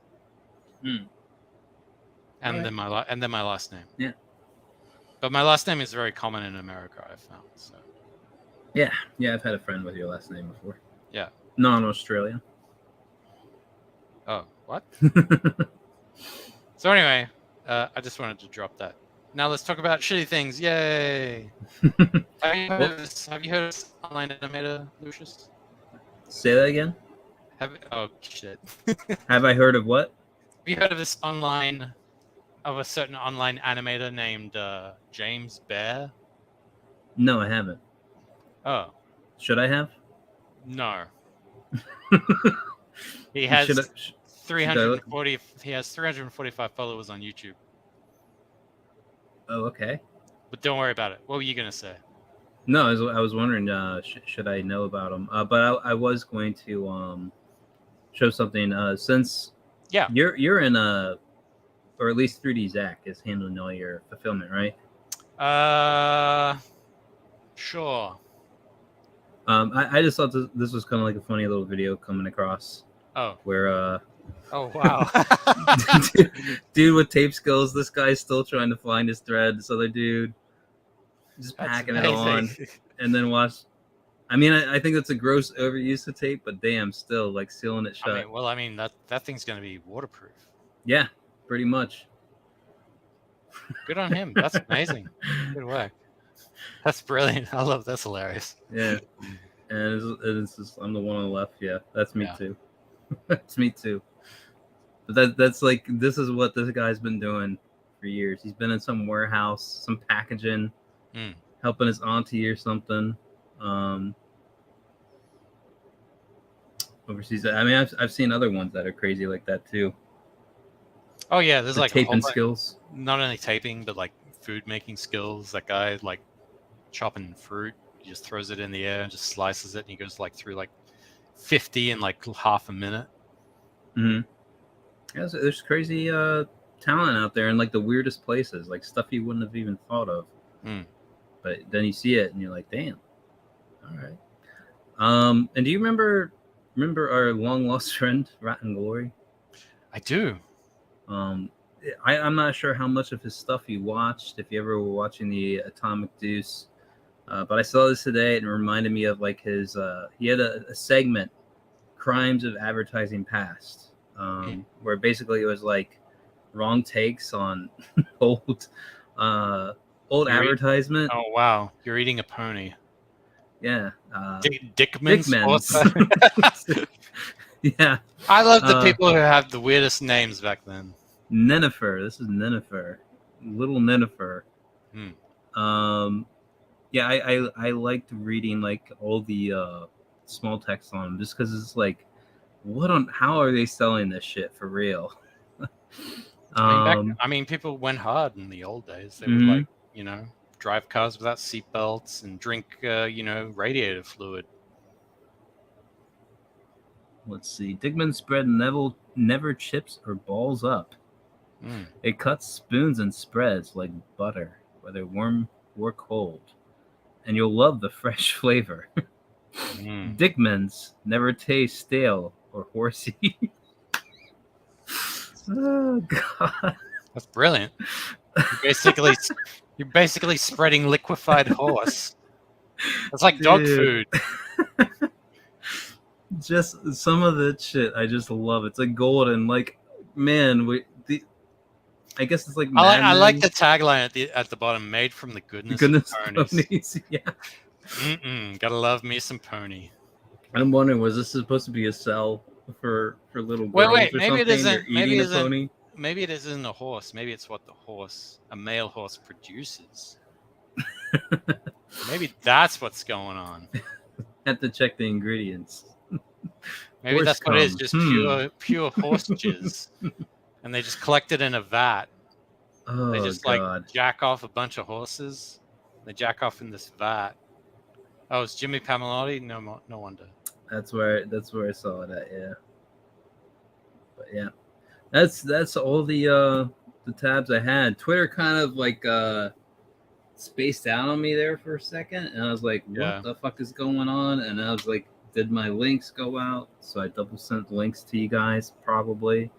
And then my last name. Yeah. But my last name is very common in America, I've found. So. Yeah, I've had a friend with your last name before. Yeah. Non-Australian. Oh, what? So anyway, I just wanted to drop that. Now let's talk about shitty things. Yay! Have you heard of this online animator, Lucius? Say that again? Oh, shit. Have I heard of what? Have you heard of this of a certain online animator named James Bear? No, I haven't. Oh. Should I have? No. He has 340. He has 345 followers on YouTube. Oh, okay. But don't worry about it. What were you gonna say? No, I was wondering, should I know about him? But I was going to show something. Since you're in or at least 3D Zach is handling all your fulfillment, right? Sure. I just thought this was kind of like a funny little video coming across. Oh. Where oh wow. dude with tape skills, this guy's still trying to find his thread. This other dude just packing it on, and then watch. I mean, I think that's a gross overuse of tape, but damn, still like sealing it shut. I mean that thing's gonna be waterproof. Yeah, pretty much. Good on him. That's amazing. Good work. That's brilliant. I love that's hilarious. Yeah, and it's just, I'm the one on the left. Yeah, that's me Yeah. too. That's me too. But that's like this is what this guy's been doing for years. He's been in some warehouse, some packaging, Mm. helping his auntie or something. Overseas. I mean, I've seen other ones that are crazy like that too. Oh yeah, there's The like a whole taping bunch, skills. not only taping but like food making skills. That guy like chopping fruit, he just throws it in the air and just slices it, and he goes like through like 50 in like half a minute. Mm-hmm. Yeah, so there's crazy talent out there in like the weirdest places, like stuff you wouldn't have even thought of. Mm. But then you see it and you're like, damn. All right. And do you remember our long lost friend, Rotten Glory? I do. I'm not sure how much of his stuff you watched, if you ever were watching the Atomic Deuce, but I saw this today and it reminded me of like his. He had a segment, Crimes of Advertising Past, where basically it was like wrong takes on old advertisement. Oh wow, you're eating a pony. Yeah, Dickman's. Yeah, I love the people who have the weirdest names back then. Nennefer. This is Nennefer, little Nennefer. Yeah, I liked reading like all the small text on them just because it's like, how are they selling this shit for real? I mean, people went hard in the old days. They would like, drive cars without seatbelts and drink, radiator fluid. Let's see. Dickman's bread never chips or balls up. It cuts spoons and spreads like butter, whether warm or cold. And you'll love the fresh flavor. Dickman's never taste stale or horsey. Oh God, that's brilliant. You're basically spreading liquefied horse. It's like dog food. Just some of that shit, I just love. It's like golden. Like, man, I guess it's like. I like the tagline at the bottom, made from the goodness of ponies. Yeah. Gotta love me some pony. I'm wondering, was this supposed to be a sell for little girls? Wait, or maybe something? it isn't. Maybe it isn't. Maybe it isn't a horse. Maybe it's what a male horse produces. Maybe that's what's going on. Have to check the ingredients. Maybe horse that's what it is, just pure horse jizz. And they just collect it in a vat. Oh, they just God. like jack off a bunch of horses. They jack off in this vat. Oh, it's Jimmy Pamalotti? No wonder. That's where I saw it at, yeah. But yeah. That's all the tabs I had. Twitter kind of like spaced out on me there for a second, and I was like, what the fuck is going on? And I was like, did my links go out? So I double sent links to you guys probably.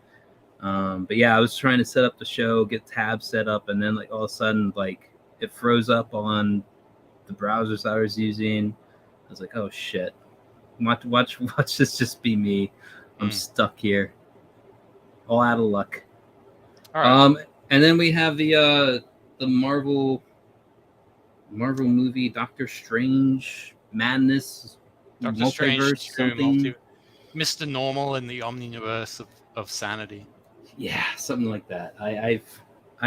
But yeah, I was trying to set up the show, get tabs set up, and then like all of a sudden like it froze up on the browsers I was using. I was like, oh shit. Watch this just be me. I'm stuck here. All out of luck. All right. And then we have the Marvel movie, Doctor Strange Madness, Doctor Multiverse, Strange, Mr. Normal in the Omniverse of sanity. Yeah, something like that. I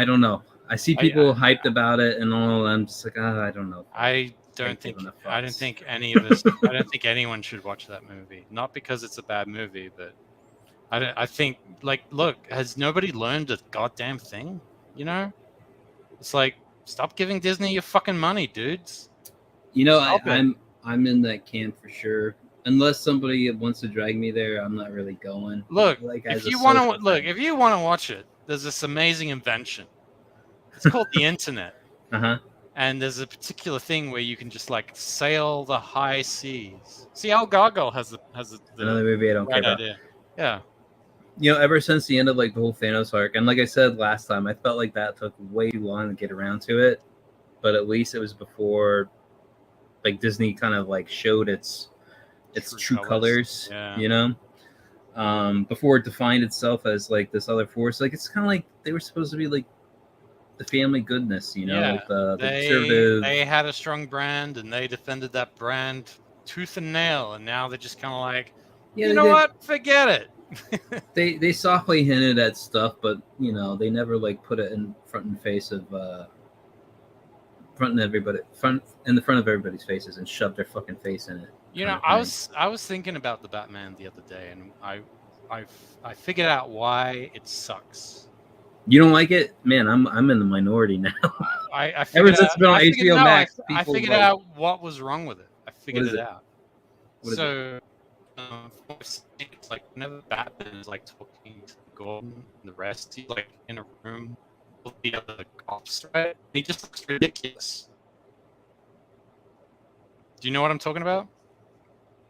don't know. I see people hyped about it and all. I'm just like, I don't know. I don't think any of us. I don't think anyone should watch that movie. Not because it's a bad movie, but I think, like, look, has nobody learned a goddamn thing? You know, it's like, stop giving Disney your fucking money, dudes. You know, I'm in that camp for sure. Unless somebody wants to drag me there, I'm not really going. Look, if you want to watch it, there's this amazing invention. It's called the internet. And there's a particular thing where you can just like sail the high seas. See, Al Gargoyle has another movie I don't care about. Idea. Yeah. You know, ever since the end of like the whole Thanos arc, and like I said last time, I felt like that took way too long to get around to it. But at least it was before, like, Disney kind of like showed its true colors. Yeah. You know, before it defined itself as like this other force. Like, it's kind of like they were supposed to be like the family goodness, you know, Yeah, like the conservative. they had a strong brand and they defended that brand tooth and nail, and now they're just kind of like, Yeah, you they know did. what? Forget it. They softly hinted at stuff, but you know, they never like put it in front and face of front in the front of everybody's faces and shoved their fucking face in it. You Kind know, of thing. I was thinking about the Batman the other day, and I figured out why it sucks. You don't like it, man? I'm in the minority now. I Ever figured since out. it's been on HBO Max, I people figured like, out what was wrong with it. I what figured is it it? out. What is it? So, from what I've seen, it's like whenever Batman is like talking to Gordon and the rest, he's like in a room with the other cops, right? He just looks ridiculous. Do you know what I'm talking about?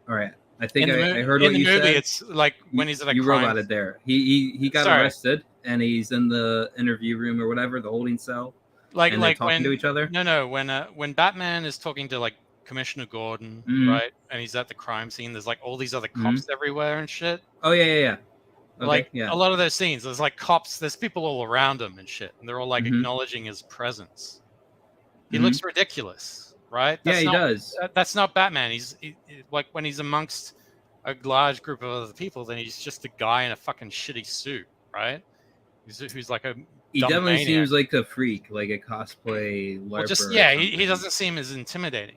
All right, I think I heard In what the you movie, said. it's like when he's at a You wrote crime. about it there. He got Sorry, arrested and he's in the interview room or whatever, the holding cell, and they're like talking to each other. when Batman is talking to like Commissioner Gordon, Mm-hmm. right, and he's at the crime scene. There's like all these other Mm-hmm. cops everywhere and shit. Oh yeah. Okay, Like yeah. a lot of those scenes, there's like cops, there's people all around him and shit, and they're all like Mm-hmm. acknowledging his presence. He Mm-hmm. looks ridiculous, right? Yeah, he does. That's not Batman. Like when he's amongst a large group of other people, then he's just a guy in a fucking shitty suit, right? Who's like a He dumb definitely maniac. seems like a freak, like a cosplay LARPer. Well, just he doesn't seem as intimidating.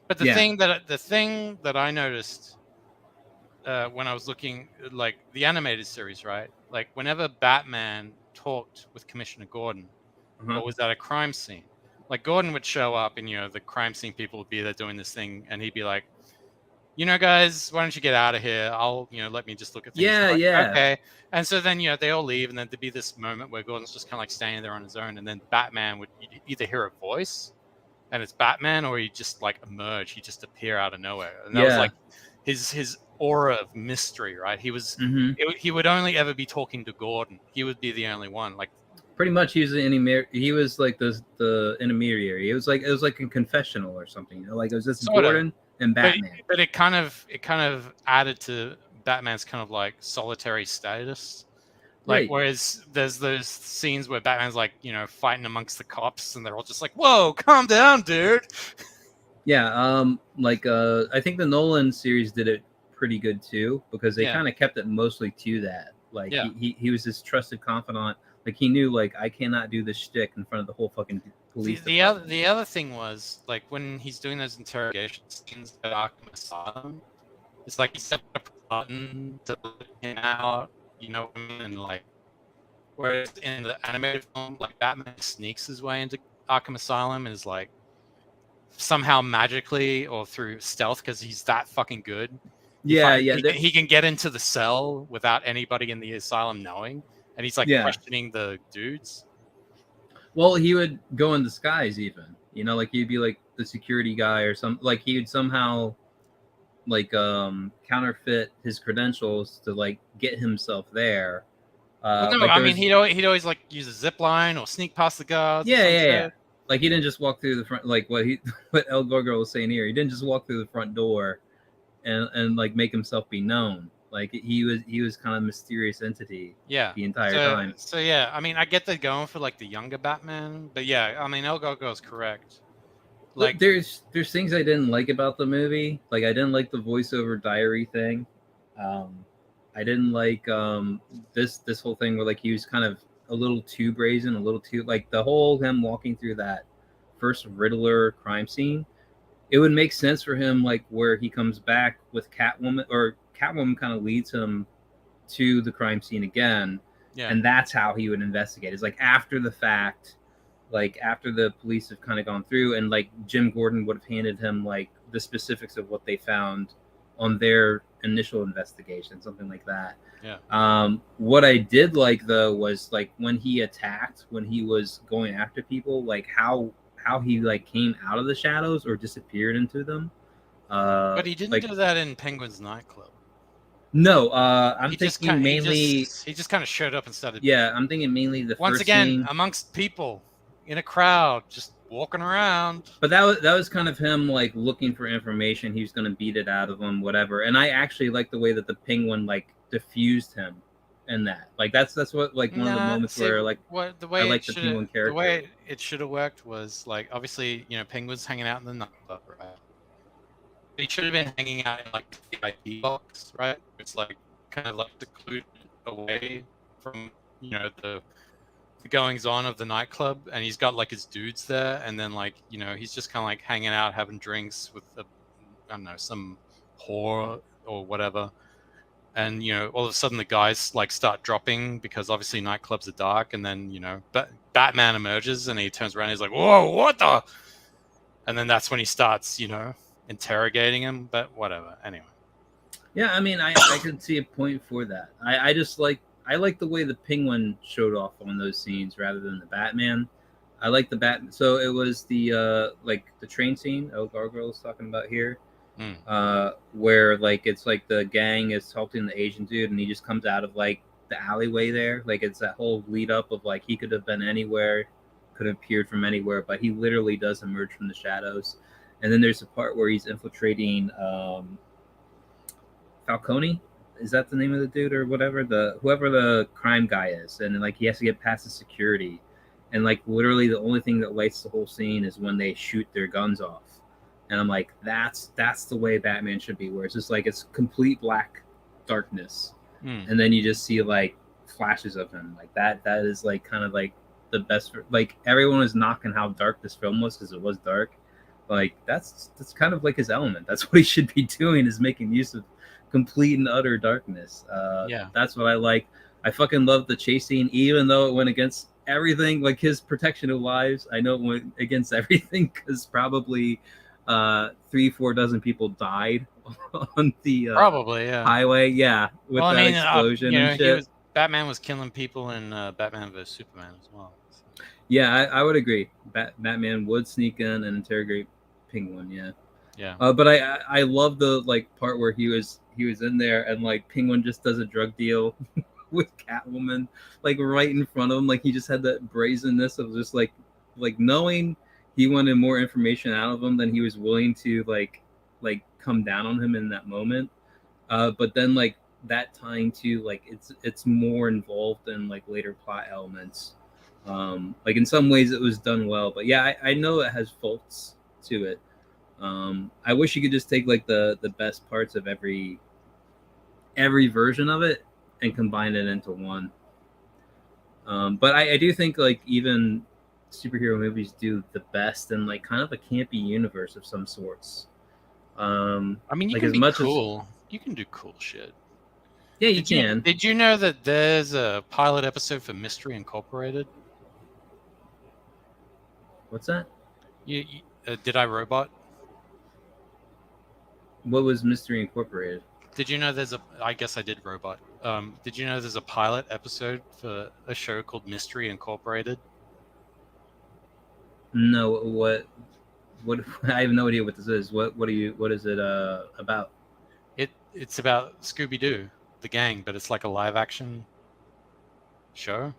But the thing that I noticed when I was looking like the animated series, right? Like whenever Batman talked with Commissioner Gordon or was at a crime scene, like Gordon would show up and the crime scene people would be there doing this thing, and he'd be like, guys, why don't you get out of here? I'll let me just look at things. Yeah. Okay. And so then they all leave, and then there'd be this moment where Gordon's just kind of like standing there on his own, and then Batman would either hear a voice and it's Batman, or he'd just like emerge, he'd just appear out of nowhere. And that was like his aura of mystery, right? He was he would only ever be talking to Gordon. He would be the only one. Like pretty much he was like the intermediary. It was like a confessional or something. Like it was just Gordon and Batman. But it kind of added to Batman's kind of like solitary status. Like, whereas there's those scenes where Batman's like, fighting amongst the cops, and they're all just like, "Whoa, calm down, dude." Yeah, I think the Nolan series did it pretty good too, because they kind of kept it mostly to that. Like he was his trusted confidant. Like he knew, like, I cannot do this shtick in front of the whole fucking police. The other thing was, like, when he's doing those interrogation scenes at Arkham Asylum, it's like he set up a button to let him out, you know what I mean? And like, whereas in the animated film, like Batman sneaks his way into Arkham Asylum and is like somehow magically or through stealth, because he's that fucking good. He can get into the cell without anybody in the asylum knowing, and he's like questioning the dudes. Well, he would go in disguise, even, like he'd be like the security guy or something. Like he would somehow like counterfeit his credentials to like get himself there. He'd always like use a zip line or sneak past the guards. Yeah. Like he didn't just walk through the front, like what El Gorgo was saying here. He didn't just walk through the front door and like make himself be known. Like he was kind of a mysterious entity. The entire time. So yeah, I mean, I get that going for like the younger Batman, but yeah, I mean, El Gorgo's correct. Like there's things I didn't like about the movie. Like I didn't like the voiceover diary thing. I didn't like this whole thing where like he was kind of a little too brazen, a little too like the whole him walking through that first Riddler crime scene. It would make sense for him, like where he comes back with Catwoman, or Catwoman kind of leads him to the crime scene again, and that's how he would investigate. It's like after the fact, like after the police have kind of gone through, and like Jim Gordon would have handed him like the specifics of what they found on their initial investigation, something like that. What I did like though was like when he attacked, when he was going after people, like how he like came out of the shadows or disappeared into them. But he didn't do that in Penguin's nightclub. No, I'm thinking mainly he just kind of showed up and started. Yeah, I'm thinking mainly the once first again scene. Amongst people in a crowd, just walking around. But that was kind of him like looking for information. He was going to beat it out of them, whatever. And I actually like the way that the Penguin like diffused him in that. Like that's what like one of the Nah, moments see, where like what the I way it like the should Penguin the character. way it should have worked was like obviously Penguin's hanging out in the nightclub, right? He should have been hanging out in like the VIP box, right? It's like kind of like secluded away from the goings on of the nightclub, and he's got like his dudes there, and then like he's just kind of like hanging out, having drinks with I don't know, some whore or whatever, and all of a sudden the guys like start dropping because obviously nightclubs are dark, and then Batman emerges and he turns around, and he's like, "Whoa, what the?" And then that's when he starts, interrogating him. But whatever. Anyway. Yeah, I mean, I could see a point for that. I just I like the way the Penguin showed off on those scenes rather than the Batman. I like the Bat. So it was the like the train scene. Oh, Gargoyle is talking about here, where like it's like the gang is helping the Asian dude, and he just comes out of like the alleyway there. Like it's that whole lead up of like he could have been anywhere, could have appeared from anywhere, but he literally does emerge from the shadows. And then there's a part where he's infiltrating. Falcone, is that the name of the dude or whatever, the whoever the crime guy is, and like he has to get past the security, and like literally the only thing that lights the whole scene is when they shoot their guns off, and I'm like, that's the way Batman should be, where it's just like it's complete black darkness, and then you just see like flashes of him, like that is like kind of like the best. Like everyone was knocking how dark this film was because it was dark. Like that's kind of like his element. That's what he should be doing, is making use of complete and utter darkness. Yeah. That's what I like. I fucking love the chase scene, even though it went against everything. Like his protection of lives, I know it went against everything because probably 3-4 dozen people died on the Probably, yeah. highway. Yeah, with Well, I that mean, explosion and shit. Batman was killing people in Batman vs Superman as well. So. Yeah, I would agree. Batman would sneak in and interrogate Penguin. Yeah. Yeah. But I love the like part where he was in there and like Penguin just does a drug deal with Catwoman like right in front of him. Like he just had that brazenness of just like knowing he wanted more information out of him than he was willing to like come down on him in that moment. But then like that tying to like it's more involved in like later plot elements. Like in some ways it was done well, but yeah, I know it has faults to it. I wish you could just take like the best parts of every version of it and combine it into one. But I do think like even superhero movies do the best in like kind of a campy universe of some sorts. I mean, you like can as be much cool. You can do cool shit. Yeah, you can. Did you know that there's a pilot episode for Mystery Incorporated? What's that? Did I Robot? What was Mystery Incorporated? Did you know I guess I did Robot. Did you know there's a pilot episode for a show called Mystery Incorporated? No, what I have no idea what this is. What is it about? It's about Scooby-Doo, the gang, but it's like a live action show.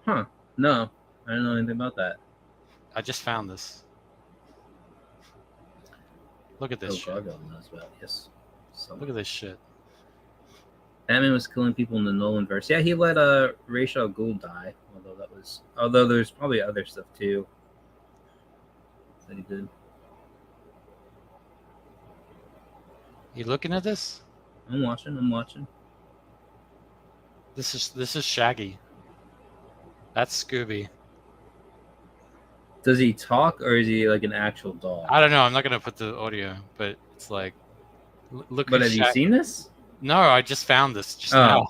Huh. No, I don't know anything about that. I just found this. Look at this shit. Gargoyle knows about yes. Look at this shit. Batman was killing people in the Nolan verse. Yeah, he let Ra's al Ghul die. Although there's probably other stuff too that he did. You looking at this? I'm watching. This is Shaggy. That's Scooby. Does he talk or is he like an actual dog? I don't know. I'm not gonna put the audio, but it's like, look. But have you seen this? No, I just found this just now.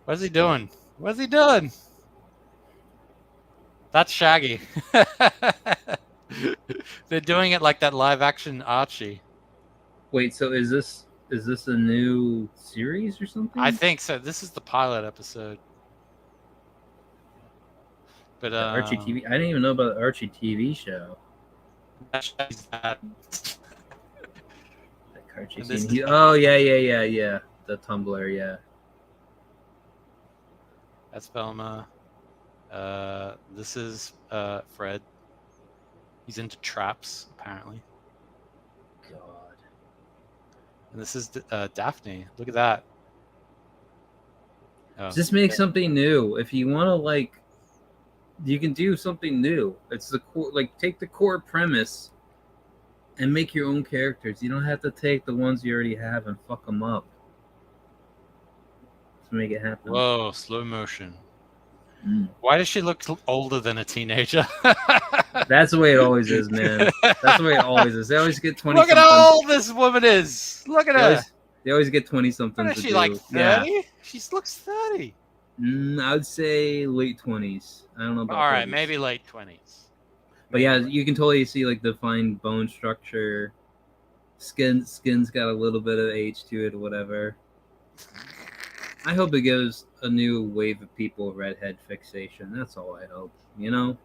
What's he doing? What's he doing? That's Shaggy. They're doing it like that live action Archie. Wait, so is this a new series or something? I think so. This is the pilot episode. But the Archie TV. I didn't even know about the Archie TV show. That Archie scene. Oh yeah. The Tumblr, yeah. That's Velma. This is Fred. He's into traps, apparently. God. And this is Daphne. Look at that. Just make something new. If you want to, like, you can do something new. It's the core, like, take the core premise and make your own characters. You don't have to take the ones you already have and fuck them up to make it happen. Whoa, slow motion. Mm. Why does she look older than a teenager? That's the way it always is, man. That's the way it always is. They always get 20. Look at how old this woman is. Look at her. They always get 20 something. What is to she, do. like 30? Yeah. She looks 30. I would say late 20s. I don't know about. All right, 30s. maybe late 20s. But yeah, you can totally see like defined bone structure. Skin's got a little bit of age to it or whatever. I hope it gives a new wave of people redhead fixation. That's all I hope. You know?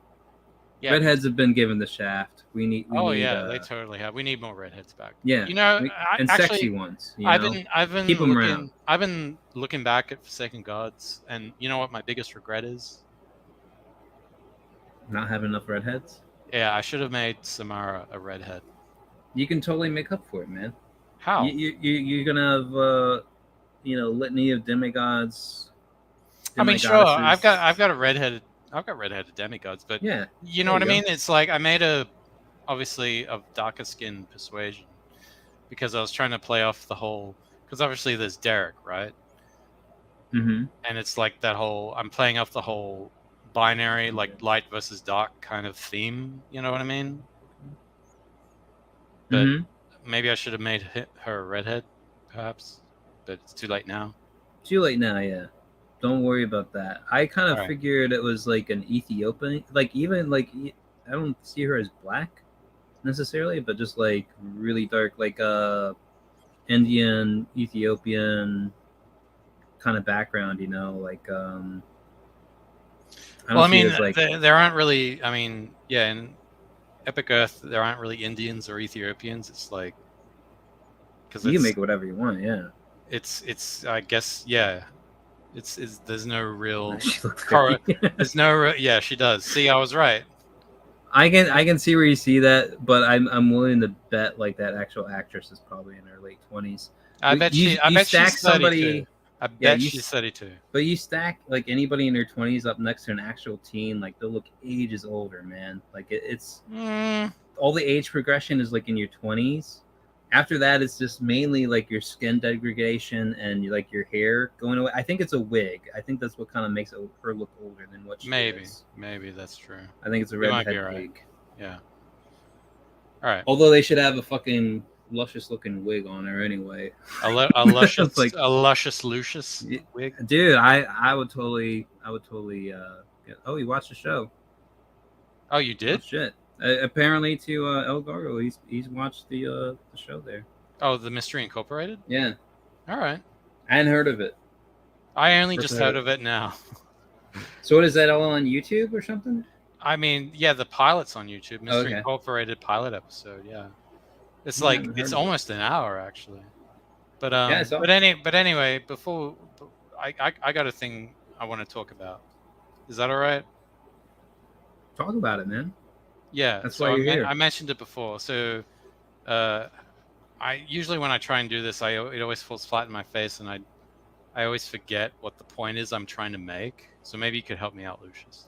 Yeah. Redheads have been given the shaft. We need they totally have. We need more redheads back. Yeah. You know, and actually, sexy ones. You I've know? been keep them around. I've been looking back at Forsaken Gods, and you know what my biggest regret is? Not having enough redheads? Yeah, I should have made Samara a redhead. You can totally make up for it, man. How? You're gonna have litany of demigods. I mean, sure, I've got redheaded demigods, but yeah, you know what I mean? It's like I made obviously of darker skin persuasion because I was trying to play off the whole, because obviously there's Derek, right? Mm-hmm. And it's like that whole, I'm playing off the whole binary, like light versus dark kind of theme, you know what I mean? But maybe I should have made her a redhead, perhaps, but it's too late now. Too late now, yeah. Don't worry about that. I kind of figured it was like an Ethiopian, like even like I don't see her as black necessarily, but just like really dark, like Indian, Ethiopian kind of background, you know, like I mean, there aren't really. I mean, yeah, in Epic Earth, there aren't really Indians or Ethiopians. It's like because you can make whatever you want, yeah. It's I guess, yeah. It's there's no real. There's no. Yeah, she does. See, I was right. I can see where you see that, but I'm willing to bet like that actual actress is probably in her late 20s. I bet she's 32. I bet she's 32. But you stack like anybody in their 20s up next to an actual teen, like they'll look ages older, man. Like it's all the age progression is like in your 20s. After that, it's just mainly like your skin degradation and like your hair going away. I think it's a wig. I think that's what kind of makes her look older than what she is. Maybe that's true. I think it's a redhead wig. Yeah. All right. Although they should have a fucking luscious looking wig on her anyway. A luscious like a luscious Lucius wig. Dude, I would totally oh, you watched the show. Oh, you did? Oh, shit. Apparently to El Gargo, he's watched the show there. Oh, the Mystery Incorporated? Yeah. All right. I hadn't heard of it. I only just heard of it now. So what is that all on YouTube or something? I mean, yeah, the pilot's on YouTube. Mystery Incorporated pilot episode, yeah. It's like it's almost an hour actually. But anyway, before I got a thing I want to talk about. Is that all right? Talk about it, man. Yeah, that's why you're here. I mentioned it before. So, I usually when I try and do this, it always falls flat in my face, and I always forget what the point is I'm trying to make. So maybe you could help me out, Lucius.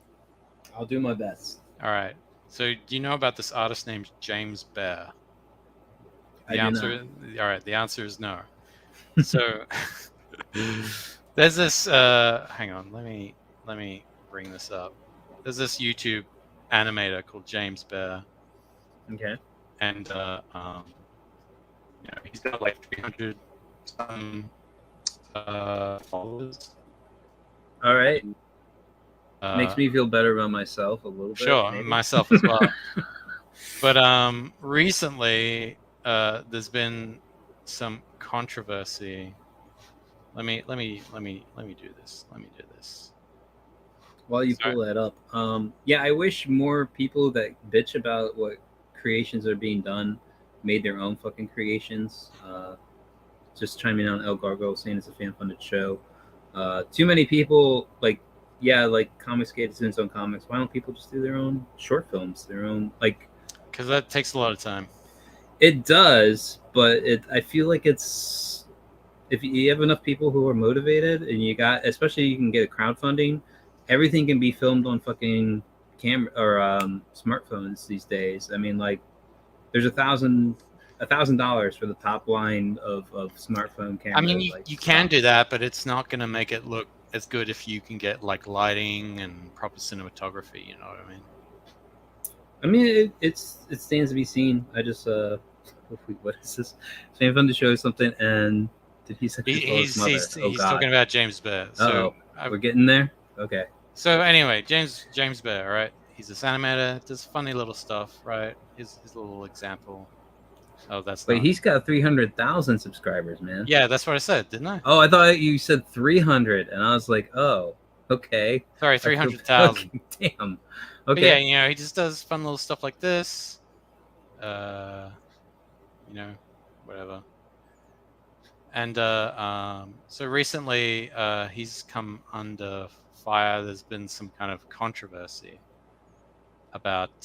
I'll do my best. All right. So do you know about this artist named James Bear? The answer is no. So there's this. Hang on. Let me bring this up. There's this YouTube animator called James Bear. Okay. And he's got like 300 some followers. All right. Makes me feel better about myself a little bit. Sure, maybe. Myself as well. But recently there's been some controversy. Let me do this. While you pull that up, yeah, I wish more people that bitch about what creations are being done made their own fucking creations. Just chiming in on El Gargo saying it's a fan-funded show. Too many people like Comicsgate is its own comics. Why don't people just do their own short films, their own like? Because that takes a lot of time. It does, but I feel like it's if you have enough people who are motivated, and you got, especially you can get crowdfunding, everything can be filmed on fucking camera or smartphones these days. I mean, like, there's $1,000 for the top line of smartphone I mean, cameras. Like, you can stop. do that, but it's not going to make it look as good if you can get like lighting and proper cinematography. You know what I mean? I mean, it stands to be seen. I just what is this? It's fun to show you something, and did he sexually assault his mother? He's talking about James Bear. So we're getting there. Okay. So anyway, James Bear, right? He's this animator, does funny little stuff, right? His little example. Oh, that's Wait, not. he's got 300,000 subscribers, man. Yeah, that's what I said, didn't I? Oh, I thought you said 300, and I was like, oh, okay. Sorry, 300,000. Damn. But Okay. yeah, he just does fun little stuff like this. Whatever. And so recently, he's come under fire. There's been some kind of controversy about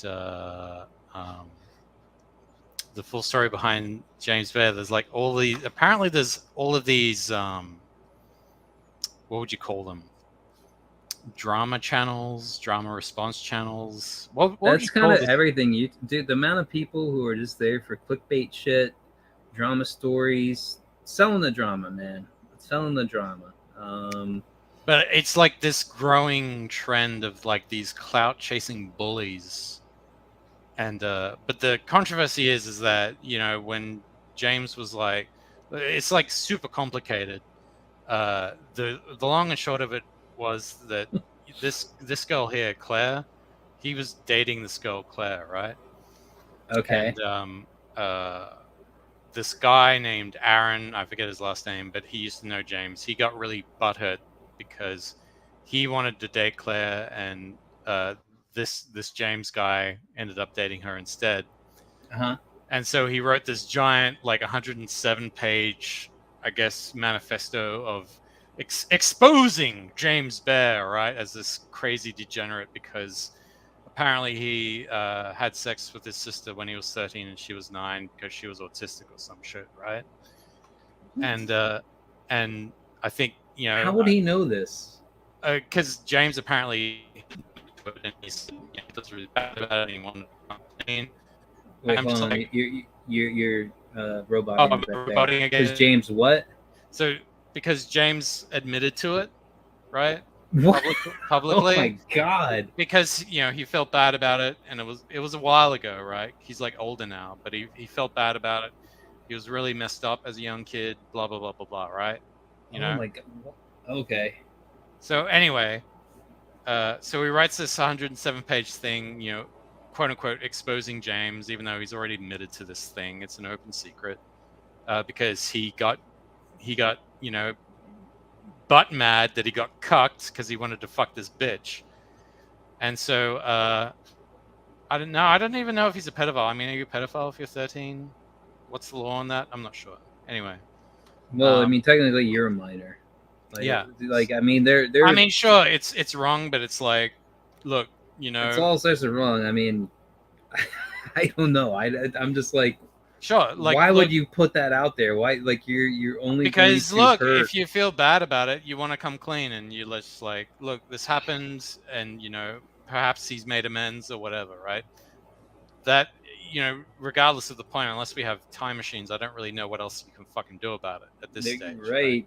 the full story behind James Bear. There's like apparently there's all of these, what would you call them? Drama channels, drama response channels. What That's kind of everything. You dude, the amount of people who are just there for clickbait shit, drama stories, selling the drama, man. Selling the drama. But it's like this growing trend of like these clout chasing bullies. And but the controversy is that, you know, when James was like, it's like super complicated. The long and short of it was that this girl here, Claire, he was dating this girl Claire, right? Okay. And this guy named Aaron, I forget his last name, but he used to know James. He got really butthurt because he wanted to date Claire, and this James guy ended up dating her instead. Uh-huh. And so he wrote this giant, like 107-page, I guess, manifesto of exposing James Bear, right, as this crazy degenerate because apparently he had sex with his sister when he was 13 and she was 9 because she was autistic or some shit, right? And I think, you know, how would he know this? Because James apparently feels really bad about it and he wanted to complain. Wait, hold on. Like, you're roboting roboting again. Because James what? So because James admitted to it, right? What? Publicly. Oh my god. Because, you know, he felt bad about it, and it was a while ago, right? He's like older now, but he felt bad about it. He was really messed up as a young kid, blah blah blah blah blah, right? You know? Oh my god. Okay. So anyway, so he writes this 107-page thing, you know, quote unquote exposing James, even though he's already admitted to this thing. It's an open secret, because he got, you know, butt mad that he got cucked because he wanted to fuck this bitch. And so I don't know. I don't even know if he's a pedophile. I mean, are you a pedophile if you're 13? What's the law on that? I'm not sure. Anyway. Well, I mean, technically you're a minor. Like, yeah. Like, I mean, they're. I mean, sure, it's wrong, but it's like, look, you know. It's all sorts of wrong. I mean, I don't know. I'm just like. Sure. Like, why would you put that out there? Why, like, you're only because look, if you feel bad about it, you want to come clean, and you just like, look, this happened, and you know, perhaps he's made amends or whatever, right? That, you know, regardless of the point, unless we have time machines, I don't really know what else you can fucking do about it at this stage. Right.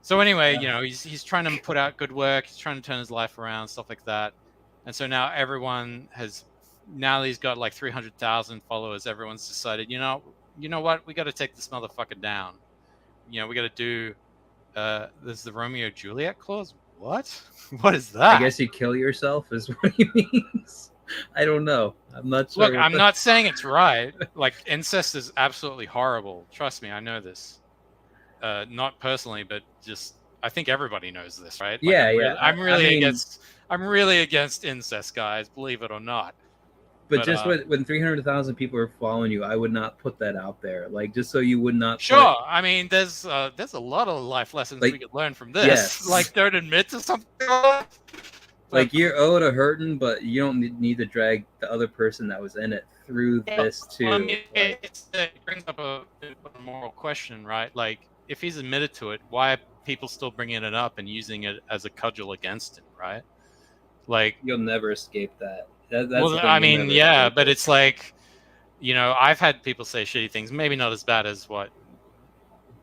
So anyway, you know, he's trying to put out good work. He's trying to turn his life around, stuff like that. And so now now that he's got like 300,000 followers, everyone's decided, you know what? We got to take this motherfucker down. You know, we got to do, there's the Romeo Juliet clause. What? What is that? I guess you kill yourself is what he means. I don't know. I'm not sure. Look, I'm not saying it's right. Like, incest is absolutely horrible. Trust me, I know this. Not personally, but just I think everybody knows this, right? Like, yeah, I'm really against incest, guys. Believe it or not. But just when 300,000 people are following you, I would not put that out there. Like, just so you would not. Sure, I mean, there's a lot of life lessons we could learn from this. Yes. Like, don't admit to something. Like, you're owed a hurting, but you don't need to drag the other person that was in it through this too. I mean, it brings up a moral question, right? Like, if he's admitted to it, why are people still bringing it up and using it as a cudgel against him, right? Like, You'll never escape that. That's the well, thing. I You'll mean, never yeah, escape but it. it's like, I've had people say shitty things, maybe not as bad as what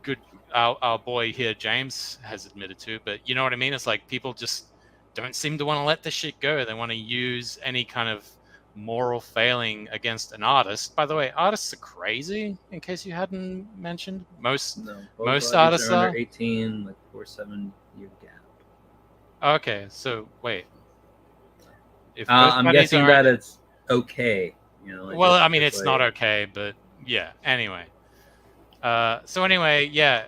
good our boy here James has admitted to, but you know what I mean. It's like people just don't seem to want to let this shit go. They want to use any kind of moral failing against an artist. By the way, artists are crazy. In case you hadn't mentioned, most No, both most bodies artists are under are. 18, like 4-7 year gap. Okay, so wait, if both I'm bodies guessing are, that it's okay. Like well, I mean, it's it's not like okay, but yeah. Anyway, so anyway, yeah,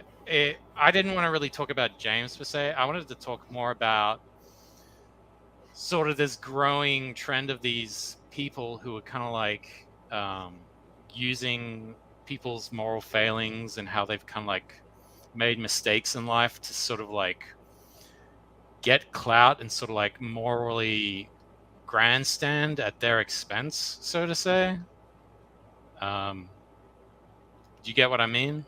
I didn't want to really talk about James per se. I wanted to talk more about sort of this growing trend of these people who are kind of like using people's moral failings and how they've kind of like made mistakes in life to sort of like get clout and sort of like morally grandstand at their expense, so to say. Do you get what I mean?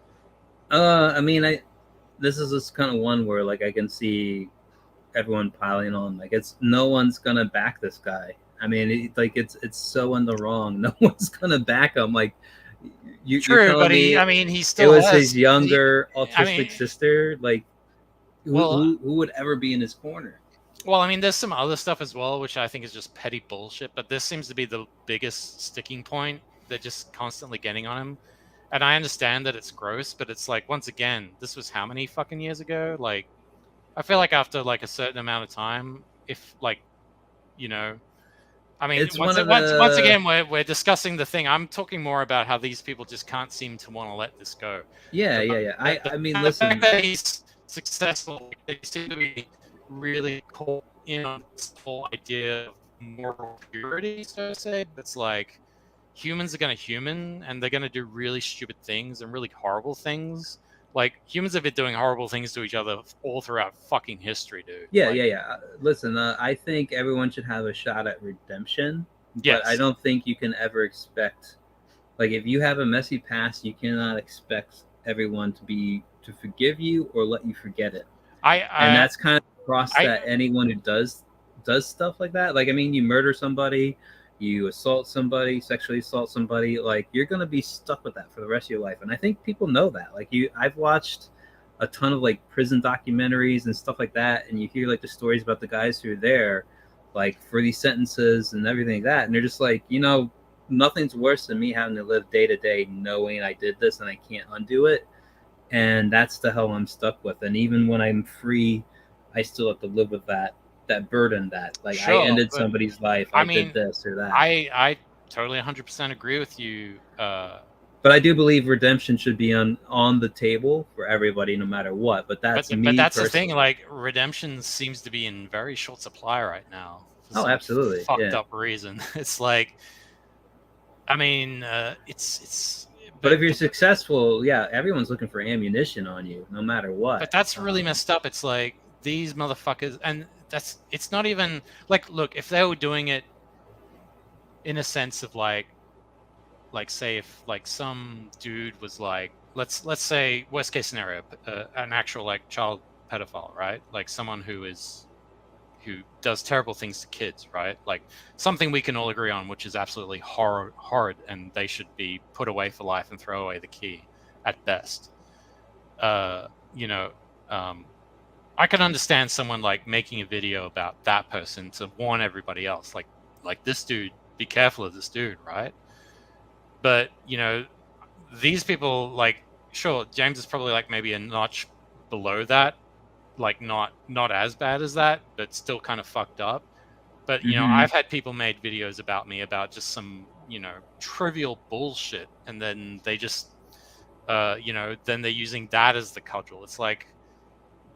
I mean, this is just kind of one where like I can see everyone piling on. Like it's no one's gonna back this guy. I mean, it's so in the wrong. No one's gonna back him. Like you're True, telling but me I mean, he it still was has. his younger I mean, autistic sister. Like well, who would ever be in his corner? Well, I mean, there's some other stuff as well, which I think is just petty bullshit, but this seems to be the biggest sticking point. They're just constantly getting on him. And I understand that it's gross, but it's like, once again, this was how many fucking years ago? Like, I feel like after like a certain amount of time, if like, you know, I mean, It's one of once the again, we're discussing the thing. I'm talking more about how these people just can't seem to want to let this go. yeah, The, yeah, yeah. I mean, the fact listen, that he's successful, they seem to be really caught in on this whole idea of moral purity, so to say. It's like humans are going to human and they're going to do really stupid things and really horrible things. Like humans have been doing horrible things to each other all throughout fucking history, dude. yeah, Like, yeah, yeah. Listen, I think everyone should have a shot at redemption, but I yes, don't think you can ever expect, like, if you have a messy past, you cannot expect everyone to forgive you or let you forget it. I, And I, that's kind of the cross I, that anyone who does stuff like that. Like, I mean, you murder somebody, you assault somebody, sexually assault somebody, like you're gonna be stuck with that for the rest of your life. And I think people know that. Like I've watched a ton of like prison documentaries and stuff like that, and you hear like the stories about the guys who are there, like for these sentences and everything like that, and they're just like, nothing's worse than me having to live day to day knowing I did this and I can't undo it. And that's the hell I'm stuck with. And even when I'm free, I still have to live with that burden that like I sure, ended but somebody's life, I I did mean, this or that. I totally 100% agree with you. But I do believe redemption should be on the table for everybody, no matter what. But But that's but me that's the thing. personally. Like redemption seems to be in very short supply right now for Oh, some absolutely, fucked yeah. up reason. It's like, I mean, it's But but if you're successful, yeah, everyone's looking for ammunition on you, no matter but what. that's really messed up. It's like these motherfuckers, and it's not even like, look, if they were doing it in a sense of like say if like some dude was like, let's say worst case scenario, an actual like child pedophile, right? Like someone who does terrible things to kids, right? Like something we can all agree on, which is absolutely horrid, and they should be put away for life and throw away the key at best. Uh, you know, um, I can understand someone like making a video about that person to warn everybody else, like this dude, be careful of this dude, right? But these people, like, sure, James is probably like maybe a notch below that, like not as bad as that, but still kind of fucked up. But Mm-hmm. I've had people made videos about me about just some trivial bullshit, and then they just then they're using that as the cudgel. It's like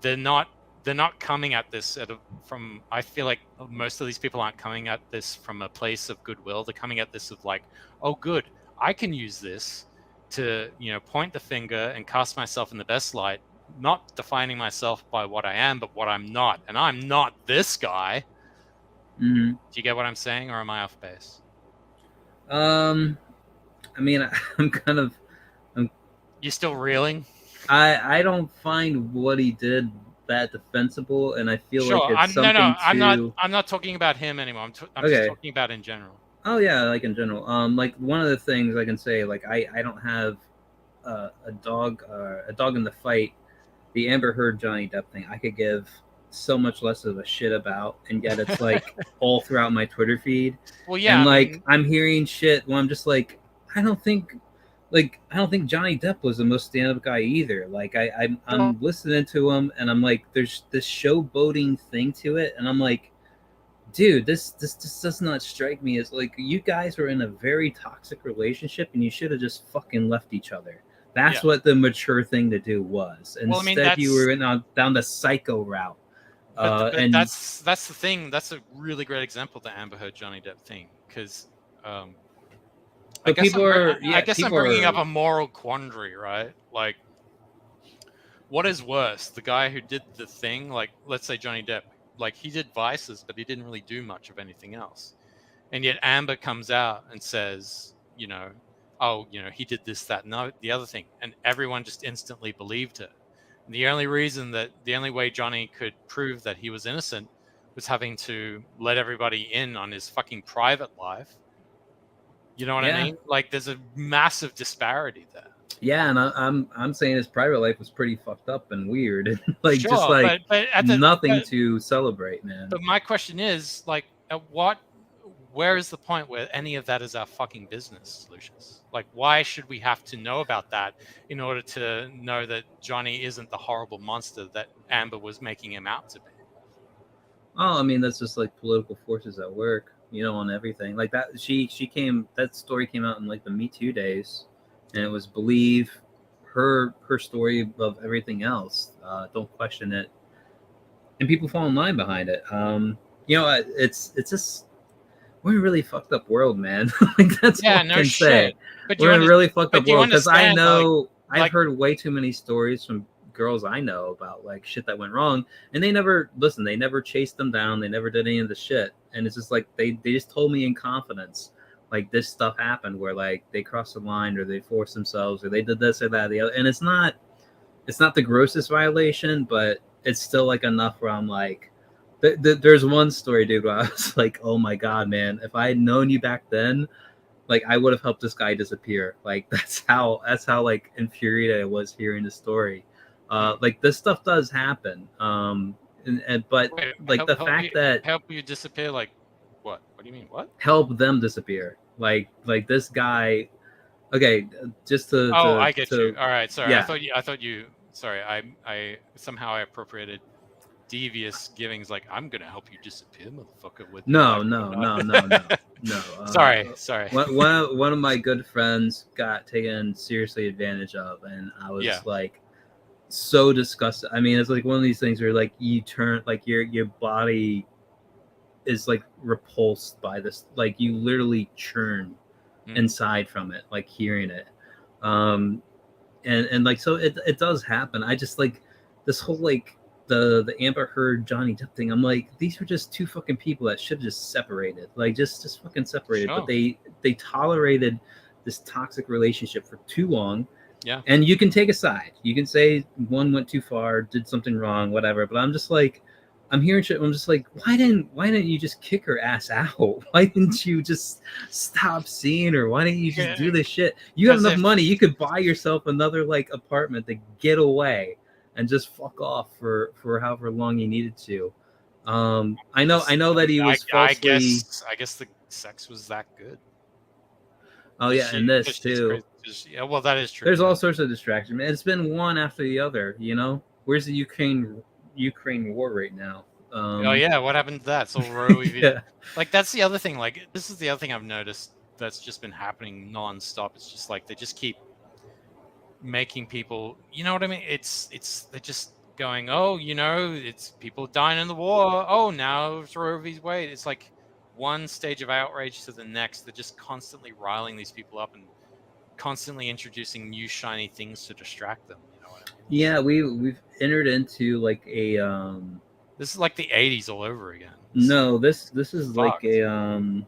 they're not they're not coming at this from, I feel like most of these people aren't coming at this from a place of goodwill. They're coming at this of like, oh good, I can use this to point the finger and cast myself in the best light, not defining myself by what I am but what I'm not, and I'm not this guy. Mm-hmm. Do you get what I'm saying, or am I off base? I mean, I'm kind of, I'm You still reeling? I don't find what he did that defensible, and I feel like Sure. it's No, something to. I'm not talking about him anymore. I'm just Okay. talking about in general. Oh yeah, like in general. Like one of the things I can say, like I don't have a dog in the fight. The Amber Heard Johnny Depp thing, I could give so much less of a shit about, and yet it's like all throughout my Twitter feed, Well, yeah. and I like mean, I'm hearing shit where I'm just like, I don't think. I don't think Johnny Depp was the most stand-up guy either. Like I'm listening to him, and I'm like, there's this showboating thing to it, and I'm like, dude, this just does not strike me as like you guys were in a very toxic relationship and you should have just fucking left each other. That's yeah. what the mature thing to do was. Well, I mean, Instead, you were down the psycho route. but And that's the thing. That's a really great example of the Amber Heard Johnny Depp thing, because I but guess people are I yeah, guess I'm people bringing up are a moral quandary, right? Like, what is worse, the guy who did the thing, like let's say Johnny Depp, like he did Vices, but he didn't really do much of anything else, and yet Amber comes out and says, oh, he did this, that, and the other thing, and everyone just instantly believed her. And the only way Johnny could prove that he was innocent was having to let everybody in on his fucking private life. You know what I yeah. mean? Like, there's a massive disparity there. Yeah, and I'm saying his private life was pretty fucked up and weird, and like just Sure, like but nothing to celebrate, man. but my question is, like, where is the point where any of that is our fucking business, Lucius? Like, why should we have to know about that in order to know that Johnny isn't the horrible monster that Amber was making him out to be? Oh, I mean that's just like political forces at work, on everything. Like that that story came out in like the Me Too days, and it was believe her story above everything else. Don't question it, and people fall in line behind it. It's just we're in a really fucked up world, man. Like that's all Yeah, I no can say. shit. But We're in a really fucked up do you world because I understand, know I've like heard way too many stories from girls I know about like shit that went wrong, and they never listen. They never chased them down. They never did any of the shit, and it's just like they just told me in confidence, like this stuff happened where like they crossed the line or they forced themselves or they did this or that or the other, and it's not the grossest violation, but it's still like enough where I'm like, there's one story, dude, where I was like, oh my god, man, if I had known you back then, like I would have helped this guy disappear. Like that's how like infuriated I was hearing the story. Like this stuff does happen. But wait, like the fact that help you disappear, like what? What do you mean? What? help them disappear. Like this guy. Okay, just to Oh, to I get you. to All right, sorry. yeah. I thought you. Sorry, I somehow I appropriated devious givings. Like, I'm gonna help you disappear, motherfucker. With No, like, no, no, no, no, no. sorry. One of my good friends got taken seriously advantage of, and I Yeah. was like so disgusted. I mean, it's like one of these things where like you turn like your body is like repulsed by this, like you literally churn inside from it, like hearing it. And like so it does happen. I just like this whole like the Amber Heard Johnny Depp thing. I'm like, these were just two fucking people that should have just separated, like just fucking separated. Sure. But they tolerated this toxic relationship for too long. Yeah. And you can take a side. You can say one went too far, did something wrong, whatever. But I'm just like, I'm hearing shit. I'm just like, why didn't you just kick her ass out? Why didn't you just stop seeing her? Why didn't you just do this shit? You have enough money. You could buy yourself another like apartment to get away and just fuck off for however long you needed to. I know that he was falsely. I guess the sex was that good. Oh yeah, and this too. Yeah, well, that is true. There's all sorts of distractions, man. It's been one after the other. Where's the Ukraine war right now? Oh yeah, what happened to that? So Roe yeah. Like, that's the other thing. Like, this is the other thing I've noticed that's just been happening nonstop. It's just like they just keep making people. You know what I mean? They're just going, oh, it's people dying in the war. Oh, now it's Roe v. Wade. It's like one stage of outrage to the next. They're just constantly riling these people up and constantly introducing new shiny things to distract them. You know what I mean? Yeah, we've entered into like a This is like the 80s all over again. This is like a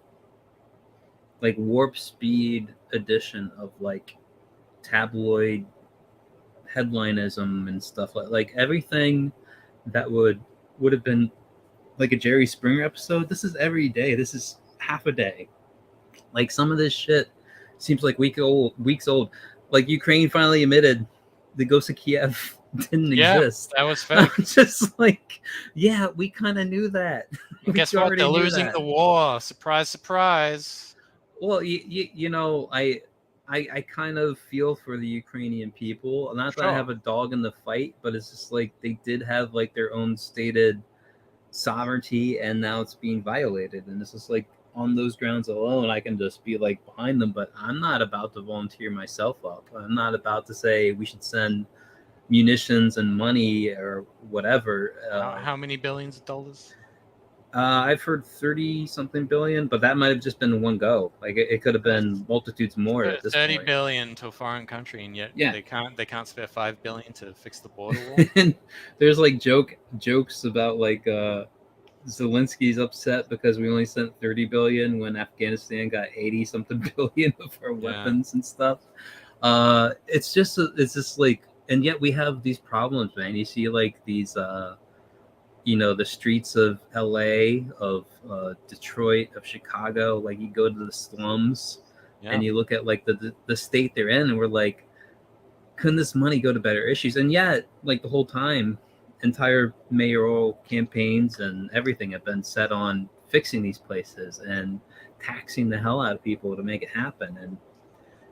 warp speed edition of like tabloid headlinism and stuff like everything that would have been like a Jerry Springer episode. This is every day. This is half a day. Like some of this shit seems like weeks old. Like Ukraine finally admitted the ghost of Kiev didn't exist. That was fake. Just like, yeah, we kind of knew that. Guess what? They're losing the war. Surprise, surprise. Well, you know, I kind of feel for the Ukrainian people. Not that I have a dog in the fight, but it's just like they did have like their own stated sovereignty, and now it's being violated. And it's just like on those grounds alone, I can just be like behind them. But I'm not about to volunteer myself up. I'm not about to say we should send munitions and money or whatever. How many billions of dollars? I've heard 30 something billion, but that might have just been one go. Like it could have been multitudes more at this 30 point. billion to a foreign country, and yet they can't spare 5 billion to fix the border wall. And there's like jokes about like Zelensky's upset because we only sent 30 billion when Afghanistan got 80 something billion of our weapons and stuff. It's just like, and yet we have these problems, man. You see like these you know, the streets of LA, of Detroit, of Chicago, like you go to the slums and you look at like the state they're in, and we're like, couldn't this money go to better issues? And yet, like the whole time, entire mayoral campaigns and everything have been set on fixing these places and taxing the hell out of people to make it happen. And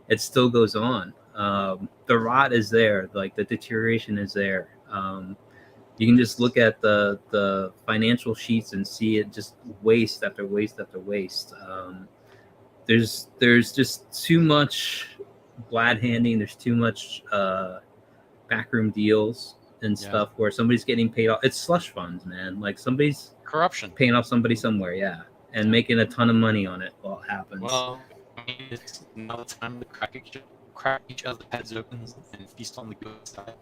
it still goes on. The rot is there, like the deterioration is there. You can just look at the financial sheets and see it just waste after waste after waste. There's just too much glad handing. There's too much backroom deals and stuff where somebody's getting paid off. It's slush funds, man. Like somebody's corruption, paying off somebody somewhere, and making a ton of money on it while it happens. Well, I mean, it's now the time to crack each other's heads open and feast on the good side.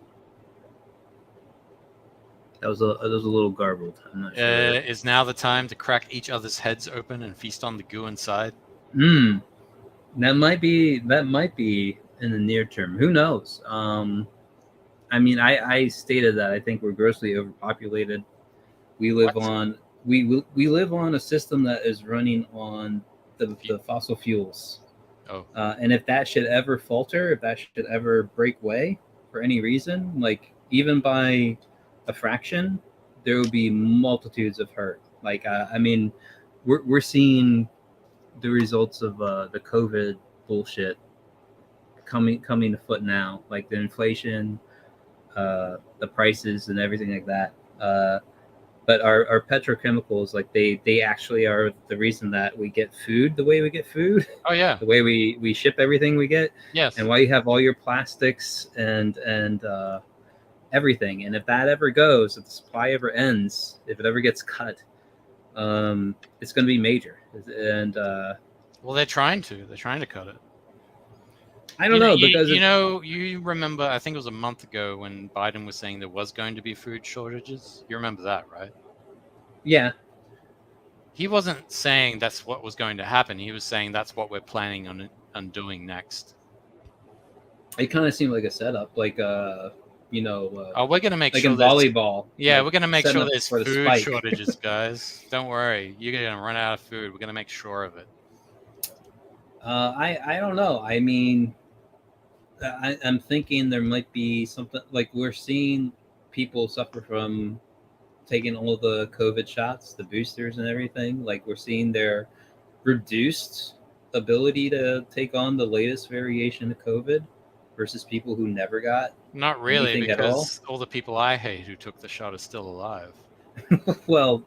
That was a little garbled. I'm not sure. Is now the time to crack each other's heads open and feast on the goo inside? That might be in the near term. Who knows? I mean, I stated that I think we're grossly overpopulated. We live on we live on a system that is running on the fossil fuels. And if that should ever falter, if that should ever break way for any reason, like even by a fraction, there will be multitudes of hurt. Like I mean, we're seeing the results of the COVID bullshit coming to foot now, like the inflation, the prices and everything like that. But our petrochemicals, like they actually are the reason that we get food the way we get food. Oh yeah. The way we ship everything we get. Yes. And why you have all your plastics and everything. And if that ever goes, if the supply ever ends, if it ever gets cut, it's going to be major. And well, they're trying to cut it. I don't know, because you remember, I think it was a month ago when Biden was saying there was going to be food shortages. You remember that, right? Yeah. He wasn't saying that's what was going to happen. He was saying that's what we're planning on doing next. It kind of seemed like a setup, like we're going to make like sure in volleyball. Yeah, we're going to make sure there's food spike. shortages, guys. Don't worry, you're going to run out of food. We're going to make sure of it. I don't know. I mean, I'm thinking there might be something, like we're seeing people suffer from taking all the COVID shots, the boosters and everything. Like we're seeing their reduced ability to take on the latest variation of COVID versus people who never got. Not really, because all the people I hate who took the shot are still alive. Well,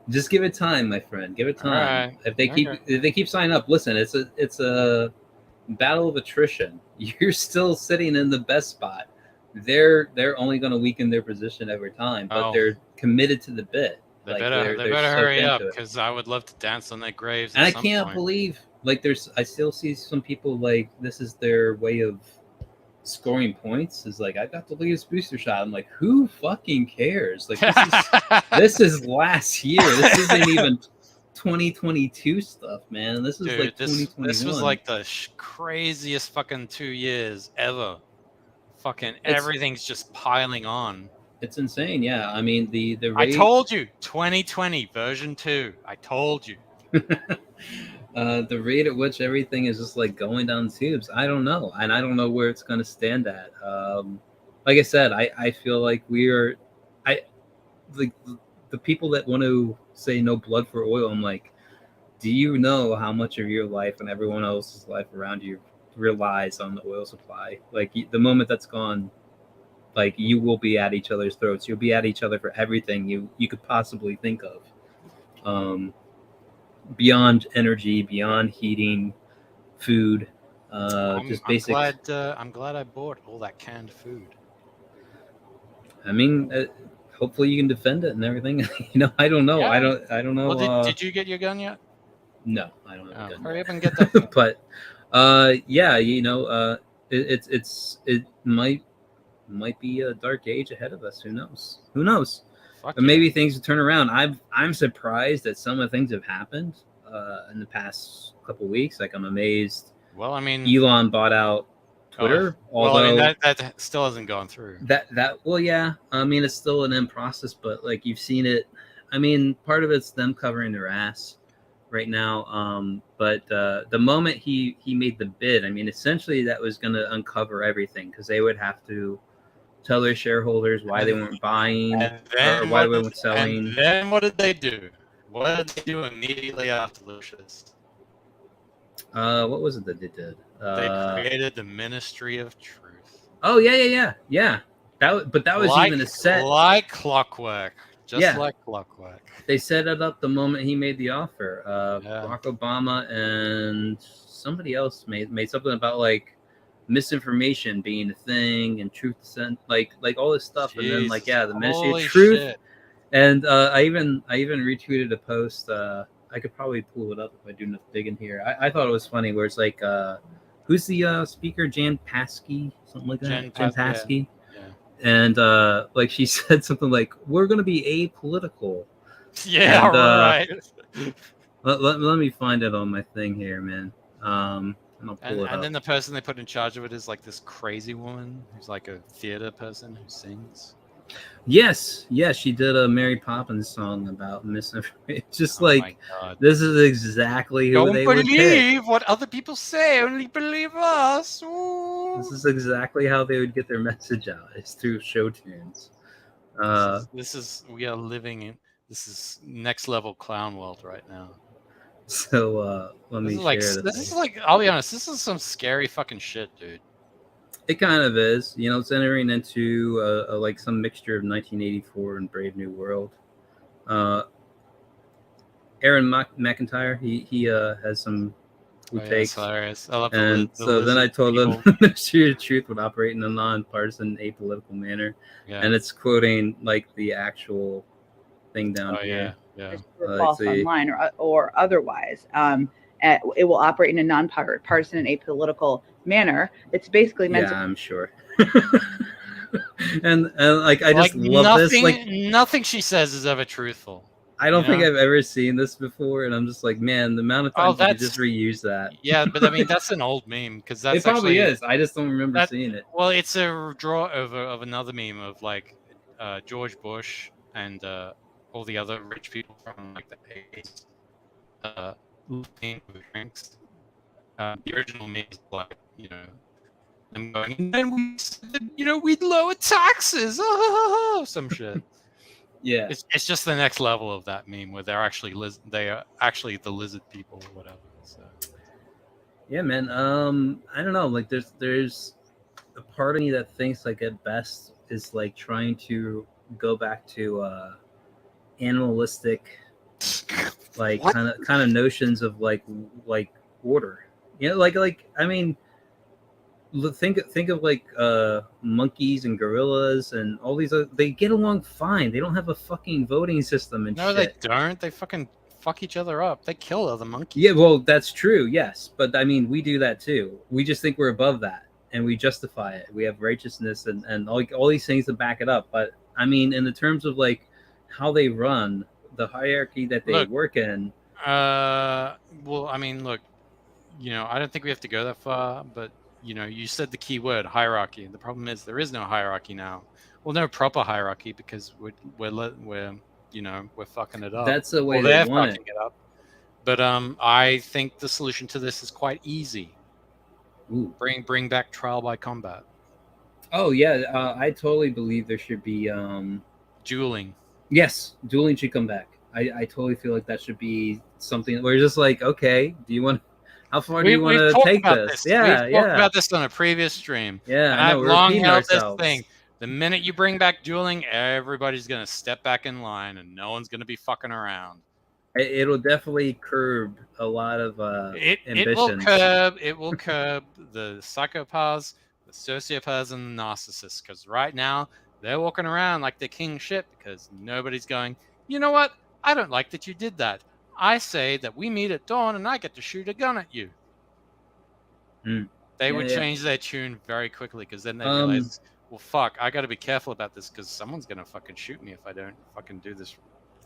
just give it time, my friend. Give it time. Right. If they keep signing up, listen, it's a battle of attrition. You're still sitting in the best spot. They're only going to weaken their position every time, but they're committed to the bit. They better hurry up, because I would love to dance on their graves. And I can't believe, like, I still see some people like this is their way of scoring points. Is like, I got the latest booster shot. I'm like, who fucking cares? Like, this is last year. This isn't even 2022 stuff, man. This is like 2021. This was like the craziest fucking 2 years ever. fucking everything's just piling on. It's insane. Yeah, I mean the I rate. told you, 2020 version 2. I told you. The rate at which everything is just like going down the tubes, I don't know, and I don't know where it's going to stand at. Like I said, I feel like like the people that want to say no blood for oil. I'm like, do you know how much of your life and everyone else's life around you relies on the oil supply? Like the moment that's gone, like you will be at each other's throats. You'll be at each other for everything you could possibly think of. Beyond energy, beyond heating, food, just basic. I'm glad I bought all that canned food. I mean, hopefully you can defend it and everything. I don't know. Yeah. I don't know. Well, did you get your gun yet? No, I don't have a gun. Hurry up and get that thing. But yeah, it might be a dark age ahead of us. Who knows? Who knows? Fuck And maybe things will turn around. I'm surprised that some of the things have happened in the past couple weeks. Like I'm amazed. Well, I mean, Elon bought out Twitter. Well, I mean, that still hasn't gone through. Well, yeah. I mean, it's still an end process, but like you've seen it. I mean, part of it's them covering their ass right now. But the moment he made the bid, I mean, essentially that was going to uncover everything because they would have to tell their shareholders why they weren't buying or why they weren't selling. And then what did they do? What did they do immediately after Lucius? What was it that they did? They created the Ministry of Truth. Oh yeah. That was even a set like clockwork, like clockwork. They set it up the moment he made the offer. Yeah. Barack Obama and somebody else made something about like misinformation being a thing and truth like all this stuff. Jesus, and then like the Ministry of holy Truth. shit. And I even retweeted a post. I could probably pull it up if I do enough digging here. I thought it was funny where it's like, who's the speaker? Jan Paskey, something like that. Jan Paskey. Yeah. And like she said something like, "We're going to be apolitical." Yeah, and, right. Let me find it on my thing here, man. And then the person they put in charge of it is like this crazy woman who's like a theater person who sings. Yes, she did a Mary Poppins song about misinformation. Just like this is exactly who they would pick. Don't believe what other people say, only believe us. Ooh. This is exactly how they would get their message out. It's through show tunes. We are living in this is next level clown world right now. So let me share this is like, I'll be honest, this is some scary fucking shit, dude. It kind of is. It's entering into like some mixture of 1984 and Brave New World. Aaron McIntyre, he has some takes. That's hilarious. I love and so then I told them the Ministry of Truth would operate in a non-partisan, apolitical manner. Yeah. And it's quoting like the actual thing down here. Yeah. False online or otherwise. It will operate in a non-partisan and apolitical manner. It's basically meant to. I'm sure. and like I just love this. Like nothing she says is ever truthful. I don't think I've ever seen this before, and I'm just like, man, the amount of times you just reuse that. Yeah, but I mean that's an old meme because that's it probably is. I just don't remember seeing it. Well, it's a draw over of another meme of like George Bush and all the other rich people from like the 80s. Drinks. The original meme is like, I'm going, and then we said, we'd lower taxes, some shit. Yeah, it's just the next level of that meme where they're actually they are actually the lizard people or whatever. So. Yeah, man. I don't know. Like, there's a part of me that thinks like at best is like trying to go back to animalistic. Like kind of notions of like order, like I mean, think of like monkeys and gorillas and all these they get along fine. They don't have a fucking voting system and no, shit. They don't. They fucking fuck each other up. They kill other monkeys. Yeah, well, that's true. Yes, but I mean, we do that too. We just think we're above that and we justify it. We have righteousness and all these things to back it up. But I mean, in the terms of like how they run. The hierarchy that they work in. Well, I mean, look, I don't think we have to go that far, but you said the key word hierarchy. The problem is there is no hierarchy now. Well, no proper hierarchy because we're fucking it up. That's the way Well, they they're want fucking it up. But I think the solution to this is quite easy. Ooh. Bring back trial by combat. Oh yeah, I totally believe there should be dueling. Yes, dueling should come back. I totally feel like that should be something where you're just like, okay, do you want? How far do you want to take this? Yeah, We've talked about this on a previous stream. Yeah, and I've long held this thing. The minute you bring back dueling, everybody's gonna step back in line, and no one's gonna be fucking around. It'll definitely curb a lot of ambitions. It will curb the psychopaths, the sociopaths, and the narcissists. Because right now they're walking around like they're king shit because nobody's going. You know what? I don't like that you did that. I say that we meet at dawn and I get to shoot a gun at you. They would change their tune very quickly because then they realize, well, fuck, I got to be careful about this because someone's gonna fucking shoot me if I don't fucking do this,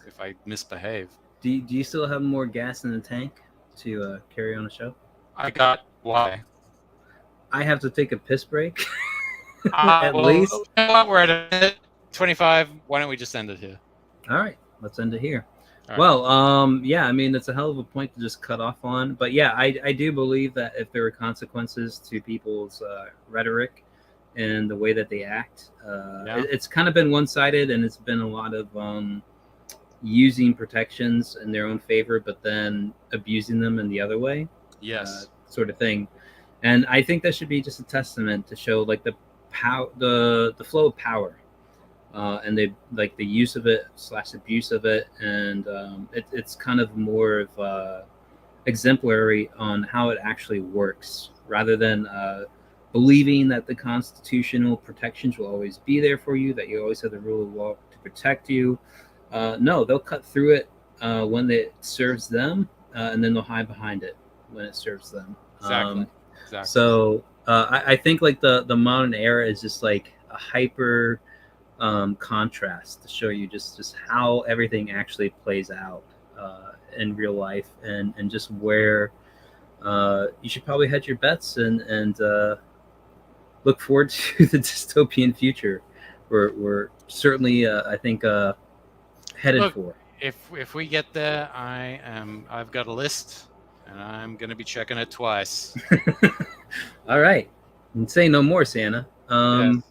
if I misbehave. Do you still have more gas in the tank to carry on a show? Why? I have to take a piss break. At least. You know what? We're at a minute 25. Why don't we just end it here? All right, let's end it here. Right. Well, yeah, I mean, it's a hell of a point to just cut off on. But yeah, I do believe that if there were consequences to people's rhetoric and the way that they act, it's kind of been one-sided, and it's been a lot of using protections in their own favor, but then abusing them in the other way. Yes. Sort of thing. And I think that should be just a testament to show like the flow of power. And they like the use of it / abuse of it, and it's kind of more of exemplary on how it actually works, rather than believing that the constitutional protections will always be there for you, that you always have the rule of law to protect you. No, they'll cut through it when it serves them, and then they'll hide behind it when it serves them. Exactly. So I think like the modern era is just like a hyper contrast to show you just how everything actually plays out in real life, and just where you should probably hedge your bets and look forward to the dystopian future we're certainly I think headed for. If we get there, I've got a list and I'm gonna be checking it twice. All right, and say no more, Santa. Yes.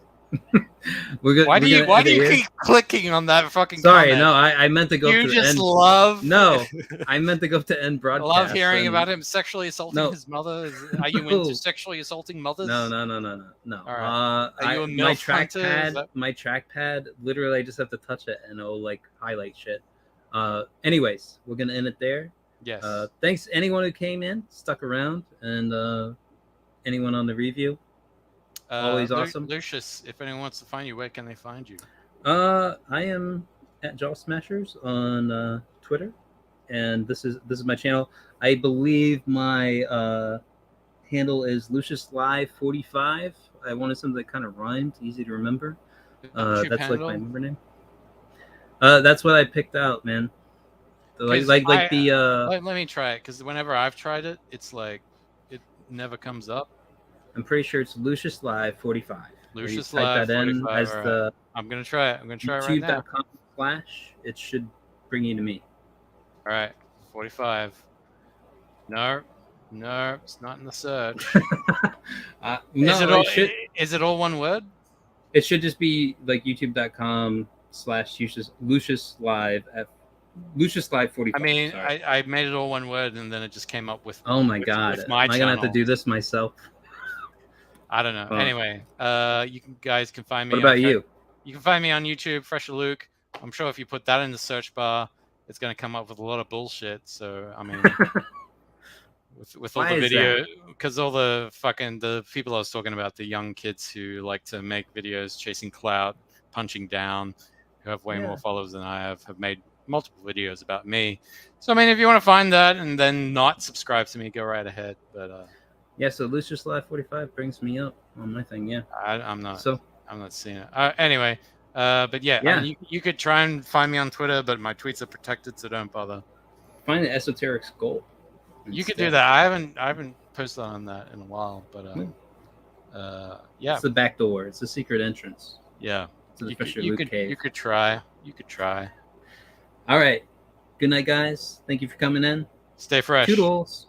Why do you keep clicking on that fucking Sorry, comment? no, I meant to go you to just end. Love No, I meant to go to end broadcast. I love hearing about him sexually assaulting his mother. Are you into sexually assaulting mothers? No. All right. Are you a my trackpad? My trackpad, literally, I just have to touch it and it'll like highlight shit. Anyways, we're gonna end it there. Yes. Thanks anyone who came in, stuck around, and anyone on the review. Always awesome. Lucius, if anyone wants to find you, where can they find you? I am at Jaw Smashers on Twitter, and this is my channel. I believe my handle is Lucius Live 45. I wanted something that kind of rhymed, easy to remember. That's handle? Like my member name. That's what I picked out, man. Let me try it, because whenever I've tried it, it's like it never comes up. I'm pretty sure it's Lucius Live 45. Lucius Live 45 as right. the. I'm gonna try it. I'm gonna try it right now. YouTube.com/ it should bring you to me. All right, 45. No, it's not in the search. Is it all one word? It should just be like YouTube.com/ Lucius Live at Lucius Live 45. I mean, I made it all one word, and then it just came up with. Oh my god! With my Am I gonna have to do this myself? I don't know. Oh. Anyway, you guys can find me. What about you? You can find me on YouTube, Fresher Luke. I'm sure if you put that in the search bar, it's going to come up with a lot of bullshit. So I mean, with all the video, because all the people I was talking about, the young kids who like to make videos chasing clout, punching down, who have way more followers than I have made multiple videos about me. So I mean, if you want to find that and then not subscribe to me, go right ahead. But yeah, so Lucius Live 45 brings me up on my thing. Yeah, I'm not seeing it. Anyway, but yeah. I mean, you could try and find me on Twitter, but my tweets are protected, so don't bother. Find the Esoteric Skull. You could do that. I haven't posted on that in a while, but Yeah, It's the back door. It's the secret entrance yeah. to the You could, Fisher you Luke could, cave. you could try. You could try. All right. Good night, guys. Thank you for coming in. Stay fresh. Toodles.